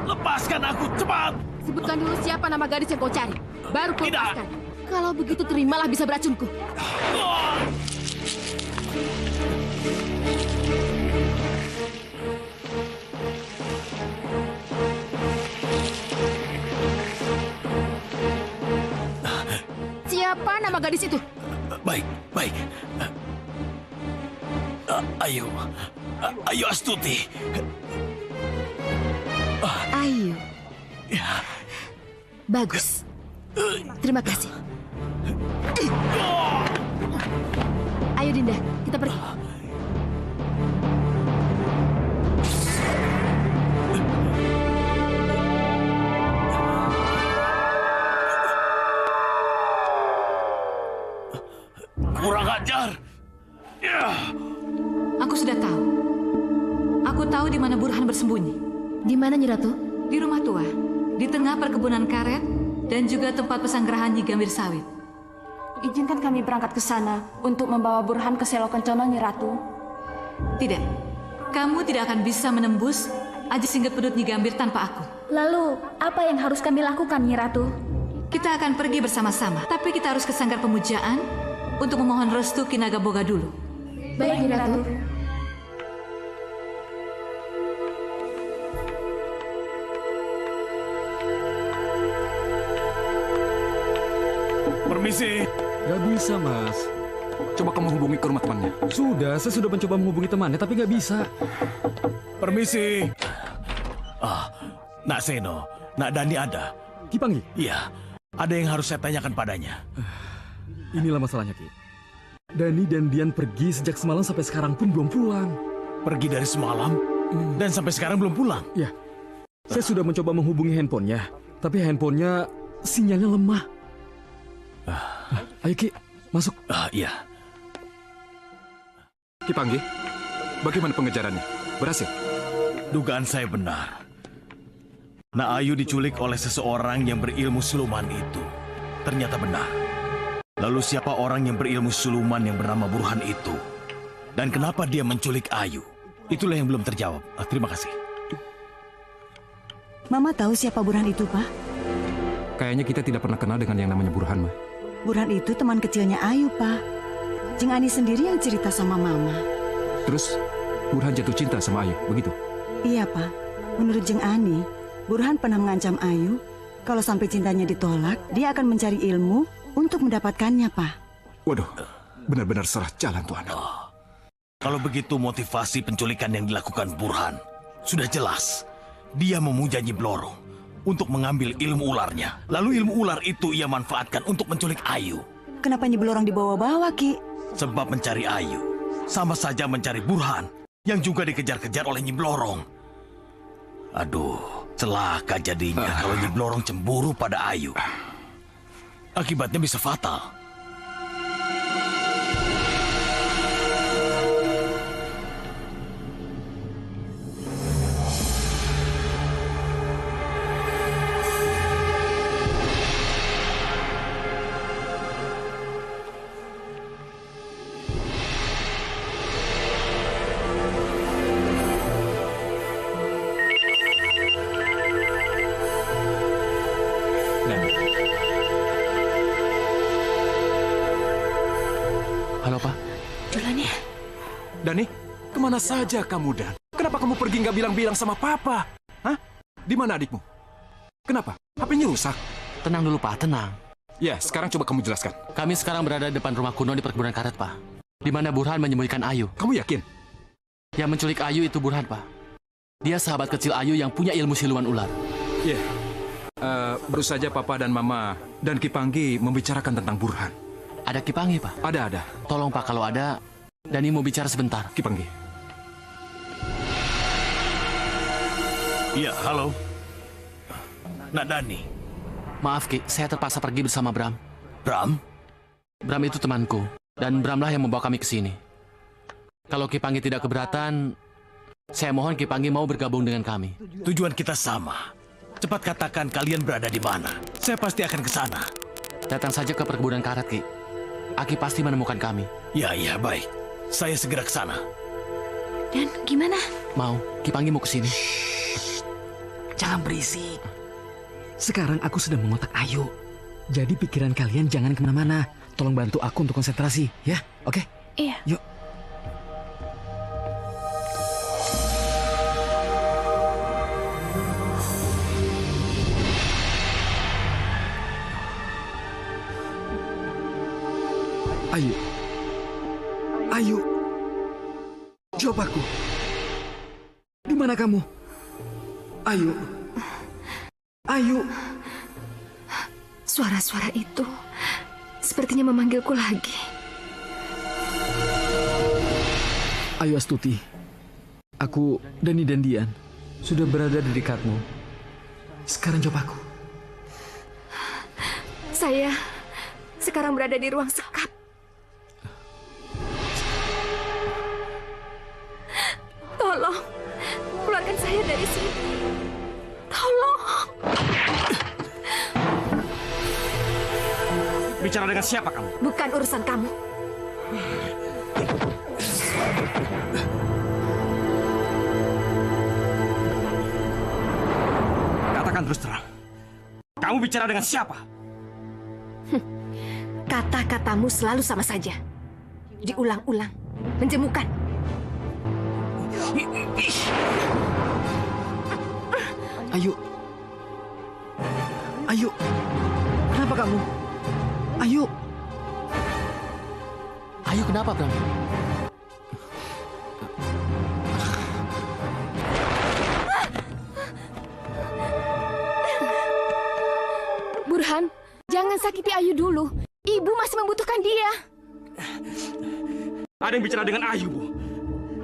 Lepaskan aku, cepat! Sebutkan dulu siapa nama gadis yang kau cari. Baru kau lepaskan. Kalau begitu terimalah bisa beracunku. Siapa nama gadis itu? Baik, baik. Ayo, ayo Astuti. Ayo. Bagus. Terima kasih. Ayo Dinda, kita pergi. Kurang ajar. Aku sudah tahu. Aku tahu di mana Burhan bersembunyi. Di mana, Nyi Ratu? Di rumah tua, di tengah perkebunan karet, dan juga tempat pesanggerahan Nyi Gambir Sawit. Izinkan kami berangkat ke sana untuk membawa Burhan ke Selokencono, Nyi Ratu. Tidak, kamu tidak akan bisa menembus Aji Singget Pedut Nyi Gambir tanpa aku. Lalu, apa yang harus kami lakukan, Nyi Ratu? Kita akan pergi bersama-sama, tapi kita harus ke sanggar pemujaan untuk memohon restu Ki Nagaboga dulu. Baik, Nyi Ratu. Permisi. Gak bisa, Mas. Coba kamu hubungi ke rumah temannya. Saya sudah mencoba menghubungi temannya, tapi gak bisa. Permisi. Nak Seno, Nak Dani ada? Ki Panggi? Iya, ada yang harus saya tanyakan padanya. Inilah masalahnya, Ki. Dani dan Dian pergi sejak semalam sampai sekarang pun belum pulang. Pergi dari semalam? Dan sampai sekarang belum pulang? Ya. Saya sudah mencoba menghubungi handphonenya, tapi handphonenya sinyalnya lemah. Ayo Ki, masuk. Iya. Ki Panggi, bagaimana pengejarannya? Berhasil? Dugaan saya benar. Nak Ayu diculik oleh seseorang yang berilmu siluman itu. Ternyata benar. Lalu siapa orang yang berilmu siluman yang bernama Burhan itu? Dan kenapa dia menculik Ayu? Itulah yang belum terjawab. Terima kasih. Mama tahu siapa Burhan itu, Pak? Kayaknya kita tidak pernah kenal dengan yang namanya Burhan, Ma. Burhan itu teman kecilnya Ayu, Pak. Jeng Ani sendiri yang cerita sama Mama. Terus, Burhan jatuh cinta sama Ayu, begitu? Iya, Pak. Menurut Jeng Ani, Burhan pernah mengancam Ayu Kalau sampai cintanya ditolak, dia akan mencari ilmu untuk mendapatkannya, Pak. Waduh, benar-benar salah jalan tuh anak. Kalau begitu motivasi penculikan yang dilakukan Burhan sudah jelas. Dia memuja Nyi Blorong untuk mengambil ilmu ularnya. Lalu ilmu ular itu ia manfaatkan untuk menculik Ayu. Kenapa Nyi Blorong dibawa-bawa, Ki? Sebab mencari Ayu sama saja mencari Burhan yang juga dikejar-kejar oleh Nyi Blorong. Aduh, celaka jadinya kalau Nyi Blorong cemburu pada Ayu. Akibatnya bisa fatal. Halo, Pak. Dani, kemana saja kamu, Dan? Kenapa kamu pergi nggak bilang-bilang sama Papa? Hah? Di mana adikmu? Kenapa? HP-nya rusak? Tenang dulu, Pak. Tenang. Ya, sekarang coba kamu jelaskan. Kami sekarang berada di depan rumah kuno di perkebunan karet, Pak. Di mana Burhan menyembunyikan Ayu. Kamu yakin? Yang menculik Ayu itu Burhan, Pak. Dia sahabat kecil Ayu yang punya ilmu siluman ular. Ya, baru saja Papa dan Mama dan Ki Panggi membicarakan tentang Burhan. Ada Ki Panggi, Pak? Ada. Tolong, Pak, kalau ada, Dani mau bicara sebentar. Ki Panggi. Iya, halo. Nak Dani. Maaf, Ki, saya terpaksa pergi bersama Bram. Bram? Bram itu temanku, dan Bramlah yang membawa kami ke sini. Kalau Ki Panggi tidak keberatan, saya mohon Ki Panggi mau bergabung dengan kami. Tujuan kita sama. Cepat katakan kalian berada di mana. Saya pasti akan ke sana. Datang saja ke perkebunan karet, Ki. Aki pasti menemukan kami. Ya, baik. Saya segera ke sana. Dan gimana? Mau, Ki Panggi mau ke sini. Jangan berisik. Sekarang aku sedang mengotak Ayu. Jadi pikiran kalian jangan kemana-mana. Tolong bantu aku untuk konsentrasi, ya? Oke? Iya. Yuk. Ayu, jawab aku. Di mana kamu? Ayu. Suara-suara itu sepertinya memanggilku lagi. Ayu Astuti, aku, Dani dan Dian sudah berada di dekatmu. Sekarang jawab aku. Saya sekarang berada di ruang sekap. Tolong, keluarkan saya dari sini. Tolong. Bicara dengan siapa kamu? Bukan urusan kamu. Katakan terus terang. Kamu bicara dengan siapa? Kata-katamu selalu sama saja. Diulang-ulang, menjemukan. Ayu, kenapa kamu? Ayu kenapa, Bram? Burhan, jangan sakiti Ayu dulu. Ibu masih membutuhkan dia. Ada yang bicara dengan Ayu, Bu.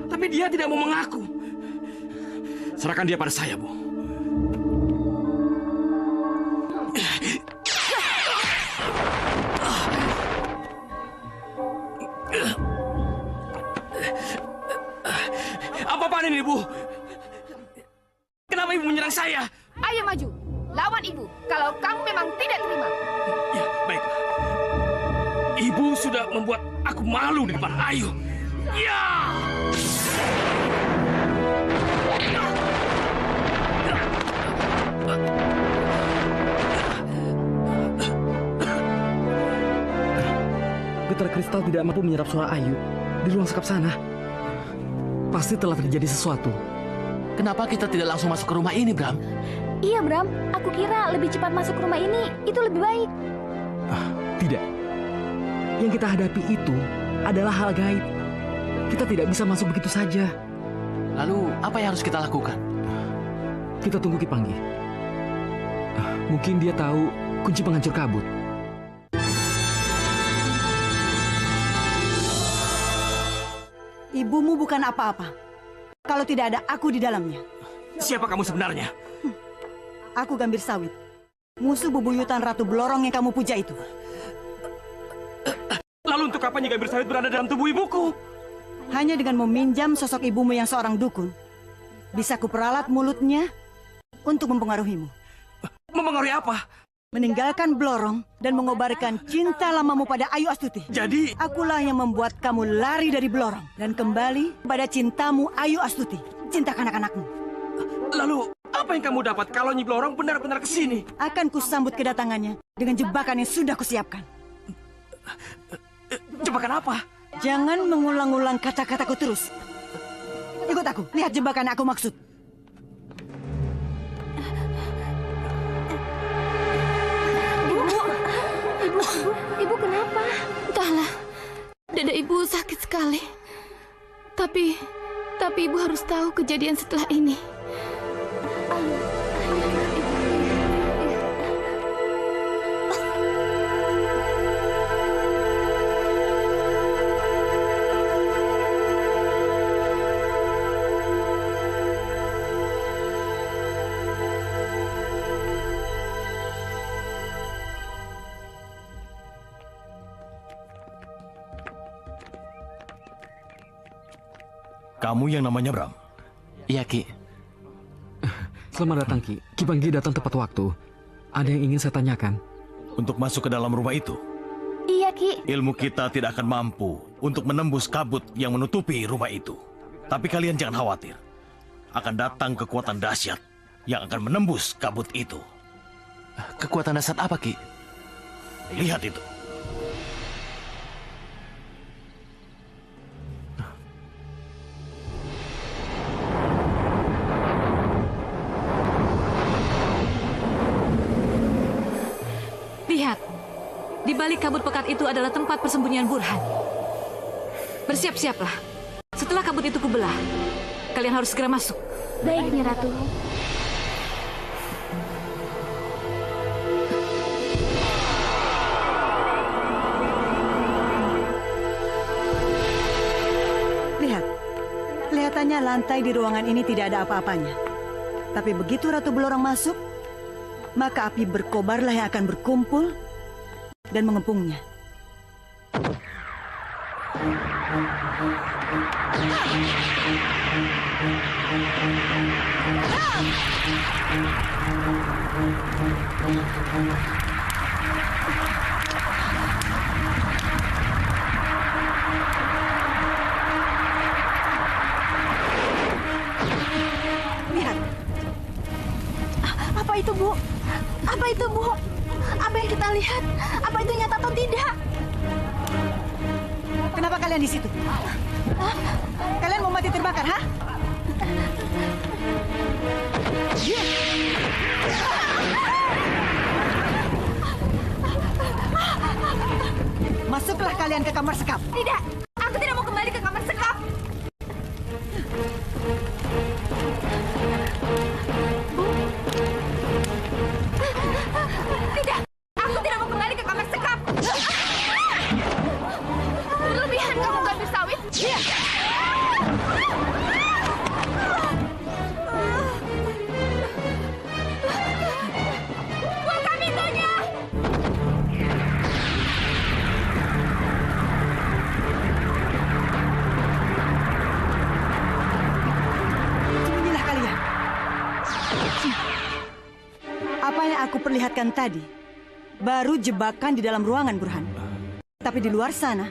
Tapi dia tidak mau mengaku. Serahkan dia pada saya, Bu. Apa-apaan ini, Bu? Kenapa Ibu menyerang saya? Ayo maju, lawan ibu. Kalau kamu memang tidak terima. Ya, baiklah. Ibu sudah membuat aku malu di depan Ayu. Ya! Getar kristal tidak mampu menyerap suara Ayu di ruang sekap sana. Pasti telah terjadi sesuatu. Kenapa kita tidak langsung masuk ke rumah ini, Bram? Iya, Bram. Aku kira lebih cepat masuk rumah ini, itu lebih baik. Tidak. Yang kita hadapi itu adalah hal gaib. Kita tidak bisa masuk begitu saja. Lalu, apa yang harus kita lakukan? Kita tunggu Ki Panggi. Mungkin dia tahu kunci penghancur kabut. Ibumu bukan apa-apa kalau tidak ada aku di dalamnya. Siapa kamu sebenarnya? Aku Gambir Sawit, musuh bebuyutan Ratu Blorong yang kamu puja itu. Lalu untuk apa Nyi Gambir Sawit berada dalam tubuh ibuku? Hanya dengan meminjam sosok ibumu yang seorang dukun, bisa kuperalat mulutnya untuk mempengaruhimu. Mempengaruhi apa? Meninggalkan Blorong dan mengobarkan cinta lamamu pada Ayu Astuti. Jadi, akulah yang membuat kamu lari dari Blorong dan kembali pada cintamu Ayu Astuti, cinta kanak-kanakmu. Lalu, apa yang kamu dapat kalau Nyi Blorong benar-benar kesini? Akan kusambut kedatangannya dengan jebakan yang sudah kusiapkan. Jebakan apa? Jangan mengulang-ulang kata-kataku terus. Ikut aku, lihat jebakan yang aku maksud. Ibu kenapa? Entahlah, dada ibu sakit sekali. Tapi ibu harus tahu kejadian setelah ini. Kamu yang namanya Bram? Iya, Ki. Selamat datang, Ki. Ki Panggi datang tepat waktu. Ada yang ingin saya tanyakan. Untuk masuk ke dalam rumah itu? Iya, Ki. Ilmu kita tidak akan mampu untuk menembus kabut yang menutupi rumah itu. Tapi kalian jangan khawatir. Akan datang kekuatan dahsyat yang akan menembus kabut itu. Kekuatan dahsyat apa, Ki? Lihat itu. Lihat, di balik kabut pekat itu adalah tempat persembunyian Burhan. Bersiap-siaplah. Setelah kabut itu kubelah, kalian harus segera masuk. Baik, Nyi Ratu. Lihat, kelihatannya lantai di ruangan ini tidak ada apa-apanya. Tapi begitu Ratu Blorong masuk, maka api berkobarlah yang akan berkumpul dan mengepungnya. Lihat. Apa itu, Bu? Apa itu, Bu? Apa yang kita lihat? Apa itu nyata atau tidak? Kenapa kalian di situ? Kalian mau mati terbakar, ha? Masuklah kalian ke kamar sekap. Tidak, aku tidak mau kembali ke kamar sekap. Tidak, aku tidak mau kembali ke kamar sekap. Berlebihan kamu, Gambir Sawit. Iya. Buka pintunya. Sembunyilah kalian. Apa yang aku perlihatkan tadi baru jebakan di dalam ruangan, Burhan. Tapi di luar sana,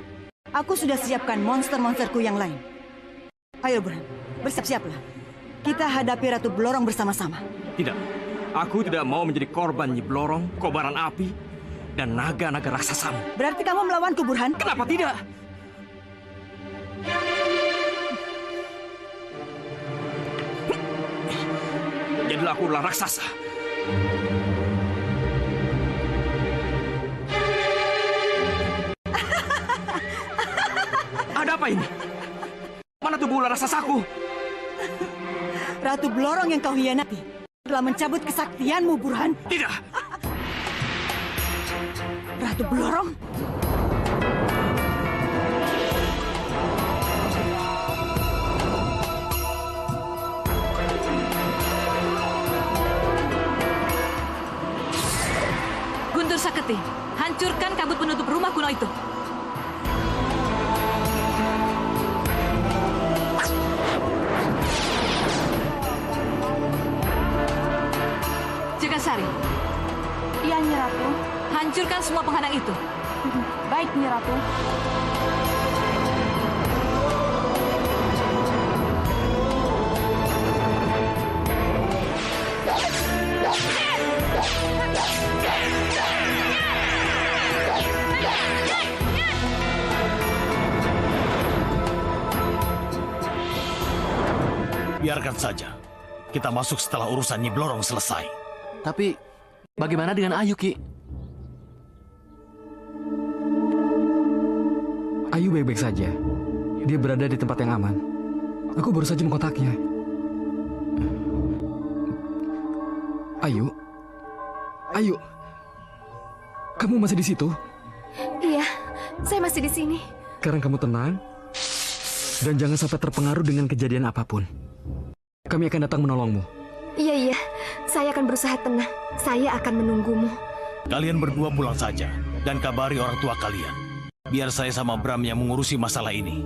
aku sudah siapkan monster-monsterku yang lain. Ayo, Burhan, bersiap-siaplah. Kita hadapi Ratu Blorong bersama-sama. Tidak, aku tidak mau menjadi korban Nyi Blorong, kobaran api, dan naga-naga raksasamu. Berarti kamu melawanku, Burhan? Kenapa tidak? Jadilah aku ular raksasa Ada apa ini? Mana tubuh ular raksasaku? Ratu Blorong yang kau hianati telah mencabut kesaktianmu, Burhan. Tidak. Ratu Blorong? Guntur Saketi, hancurkan kabut penutup rumah kuno itu. Jagasari. Iya, Nyi Ratu. Hancurkan semua penghadang itu. Baik, Nyi Ratu. Biarkan saja. Kita masuk setelah urusan Nyi Blorong selesai. Tapi bagaimana dengan Ayu, Ki? Ayu baik-baik saja. Dia berada di tempat yang aman. Aku baru saja mengkontaknya. Ayu? Ayu? Kamu masih di situ? Iya, saya masih di sini. Sekarang kamu tenang. Dan jangan sampai terpengaruh dengan kejadian apapun. Kami akan datang menolongmu. Iya, saya akan berusaha tenang. Saya akan menunggumu. Kalian berdua pulang saja dan kabari orang tua kalian. Biar saya sama Bram yang mengurusi masalah ini.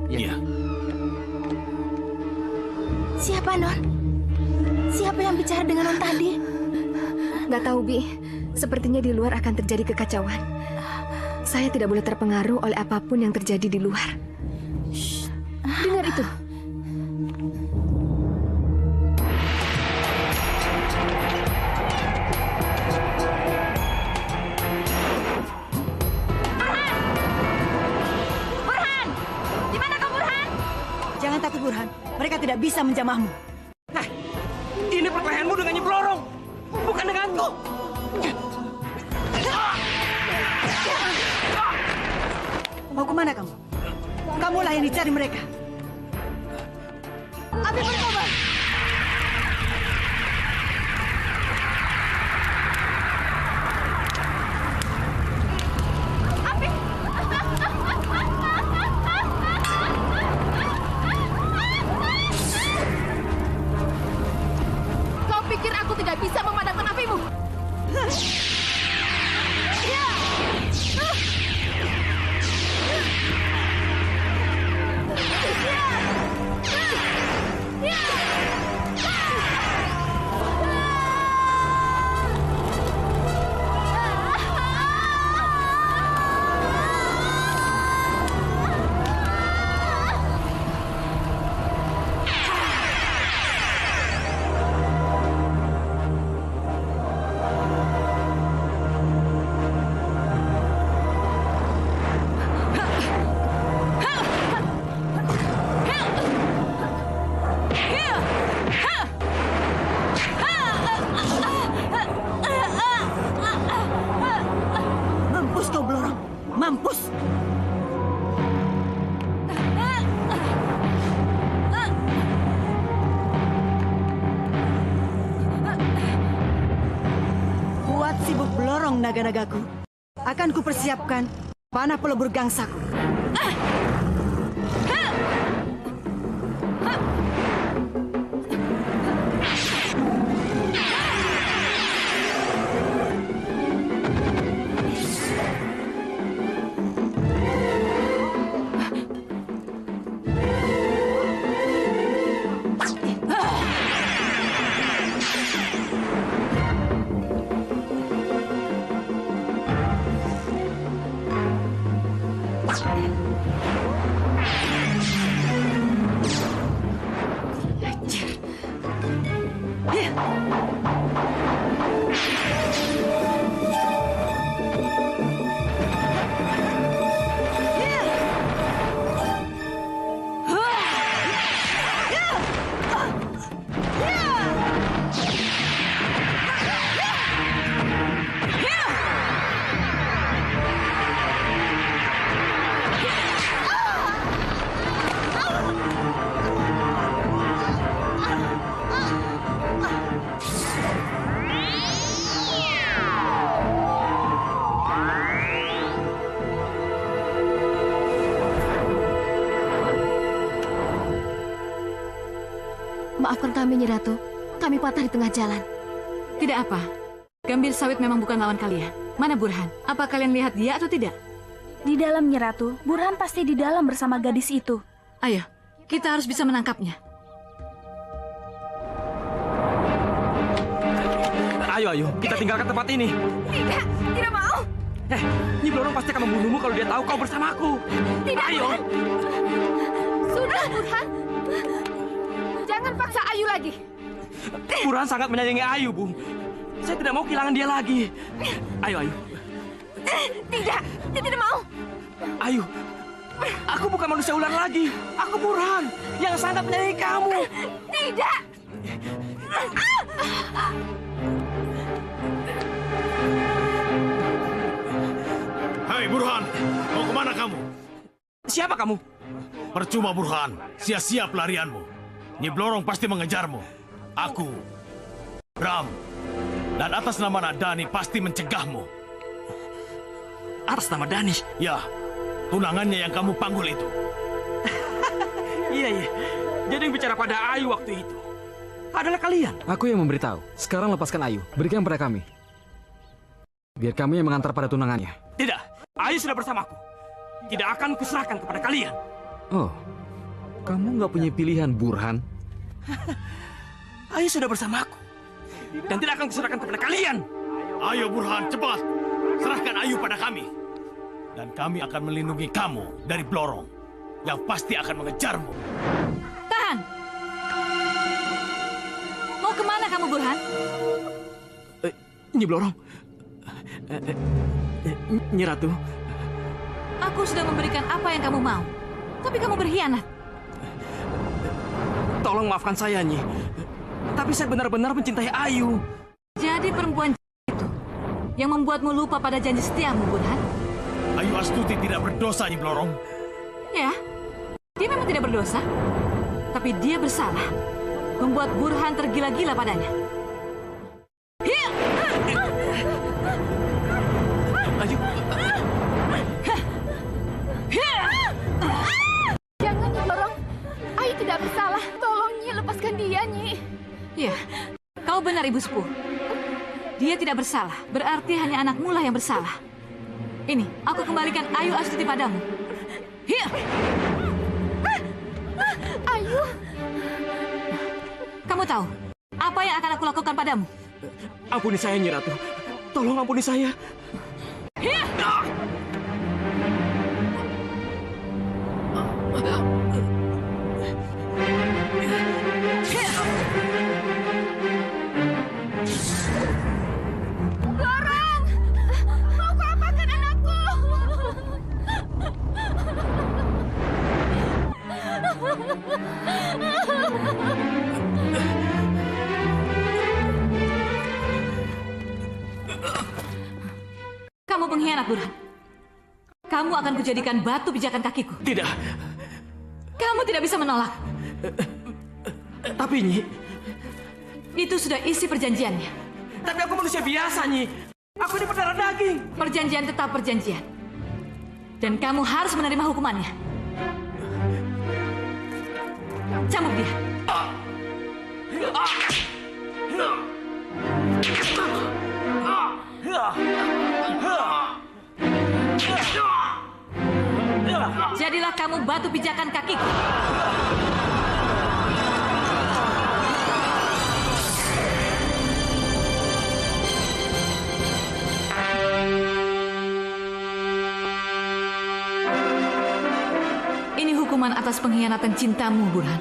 Iya. Siapa, Non? Siapa yang bicara dengan Non tadi? Gak tahu, Bi. Sepertinya di luar akan terjadi kekacauan. Saya tidak boleh terpengaruh oleh apapun yang terjadi di luar. Dengar itu. Jangan takut, Burhan. Mereka tidak bisa menjamahmu. Ini perkelahianmu dengan Nyi Blorong, bukan denganku. Mau kemana kamu? Kamulah yang dicari mereka. Ambil berkobar. Kau pikir aku tidak bisa memadamkan apimu? Mampus kau, Blorong. Mampus. Buat sibuk Blorong naga-nagaku, akan kupersiapkan panah pelebur gangsaku. Maafkan kami, Nyi Ratu. Kami patah di tengah jalan. Tidak apa. Gambir sawit memang bukan lawan kalian. Mana Burhan? Apa kalian lihat dia atau tidak? Di dalam, Nyi Ratu. Burhan pasti di dalam bersama gadis itu. Ayo, kita harus bisa menangkapnya. Ayo, kita tinggalkan tempat ini. Tidak mau. Nyi Blorong pasti akan membunuhmu kalau dia tahu kau bersamaku. Tidak, Ayo. Burhan. Sudah, Burhan. Jangan paksa Ayu lagi. Burhan sangat menyayangi Ayu, Bu. Saya tidak mau kehilangan dia lagi. Ayo. Tidak mau. Ayu, aku bukan manusia ular lagi. Aku Burhan yang sangat menyayangi kamu. Tidak. Hai Burhan, mau kemana kamu? Siapa kamu? Percuma Burhan, sia-sia pelarianmu. Nyi Blorong pasti mengejarmu. Aku, Bram, dan atas nama Nadani pasti mencegahmu. Atas nama Dani? Ya, tunangannya yang kamu panggul itu. Iya. Jadi yang bicara pada Ayu waktu itu adalah kalian. Aku yang memberitahu. Sekarang lepaskan Ayu. Berikan pada kami. Biar kami yang mengantar pada tunangannya. Tidak, Ayu sudah bersamaku. Tidak akan kuserahkan kepada kalian. Oh, kamu nggak punya pilihan, Burhan? Ayu sudah bersamaku. Dan tidak akan kuserahkan kepada kalian. Ayo Burhan, cepat. Serahkan Ayu pada kami. Dan kami akan melindungi kamu dari Blorong yang pasti akan mengejarmu. Tahan! Mau kemana kamu, Burhan? Nyi Blorong. Nyi Ratu. Aku sudah memberikan apa yang kamu mau. Tapi kamu berkhianat. Tolong maafkan saya, Nyi. Tapi saya benar-benar mencintai Ayu. Jadi perempuan itu yang membuatmu lupa pada janji setiamu, Burhan? Ayu Astuti tidak berdosa, Nyi Blorong. Ya, dia memang tidak berdosa. Tapi dia bersalah. Membuat Burhan tergila-gila padanya. Ayu. Jangan, Nyi Blorong. Ayu tidak bersalah. Tolong, Nyi, lepaskan dia, Nyi. Ya, kau benar, Ibu Sepuh. Dia tidak bersalah. Berarti hanya anakmu lah yang bersalah. Ini, aku kembalikan Ayu Astuti padamu. Ayu. Kamu tahu apa yang akan aku lakukan padamu? Ampuni saya, Nyi Ratu. Tolong ampuni saya. Blorong! Mau kau apakan anakku? Kamu pengkhianat, Burhan. Kamu akan kujadikan batu pijakan kakiku. Tidak. Kamu tidak bisa menolak. Tapi, Nyi. Itu sudah isi perjanjiannya. Tapi aku manusia biasa, Nyi. Aku ini berdarah daging. Perjanjian tetap perjanjian. Dan kamu harus menerima hukumannya. Cambuk dia. Jadilah kamu batu pijakan kakiku. Ini hukuman atas pengkhianatan cintamu, Burhan.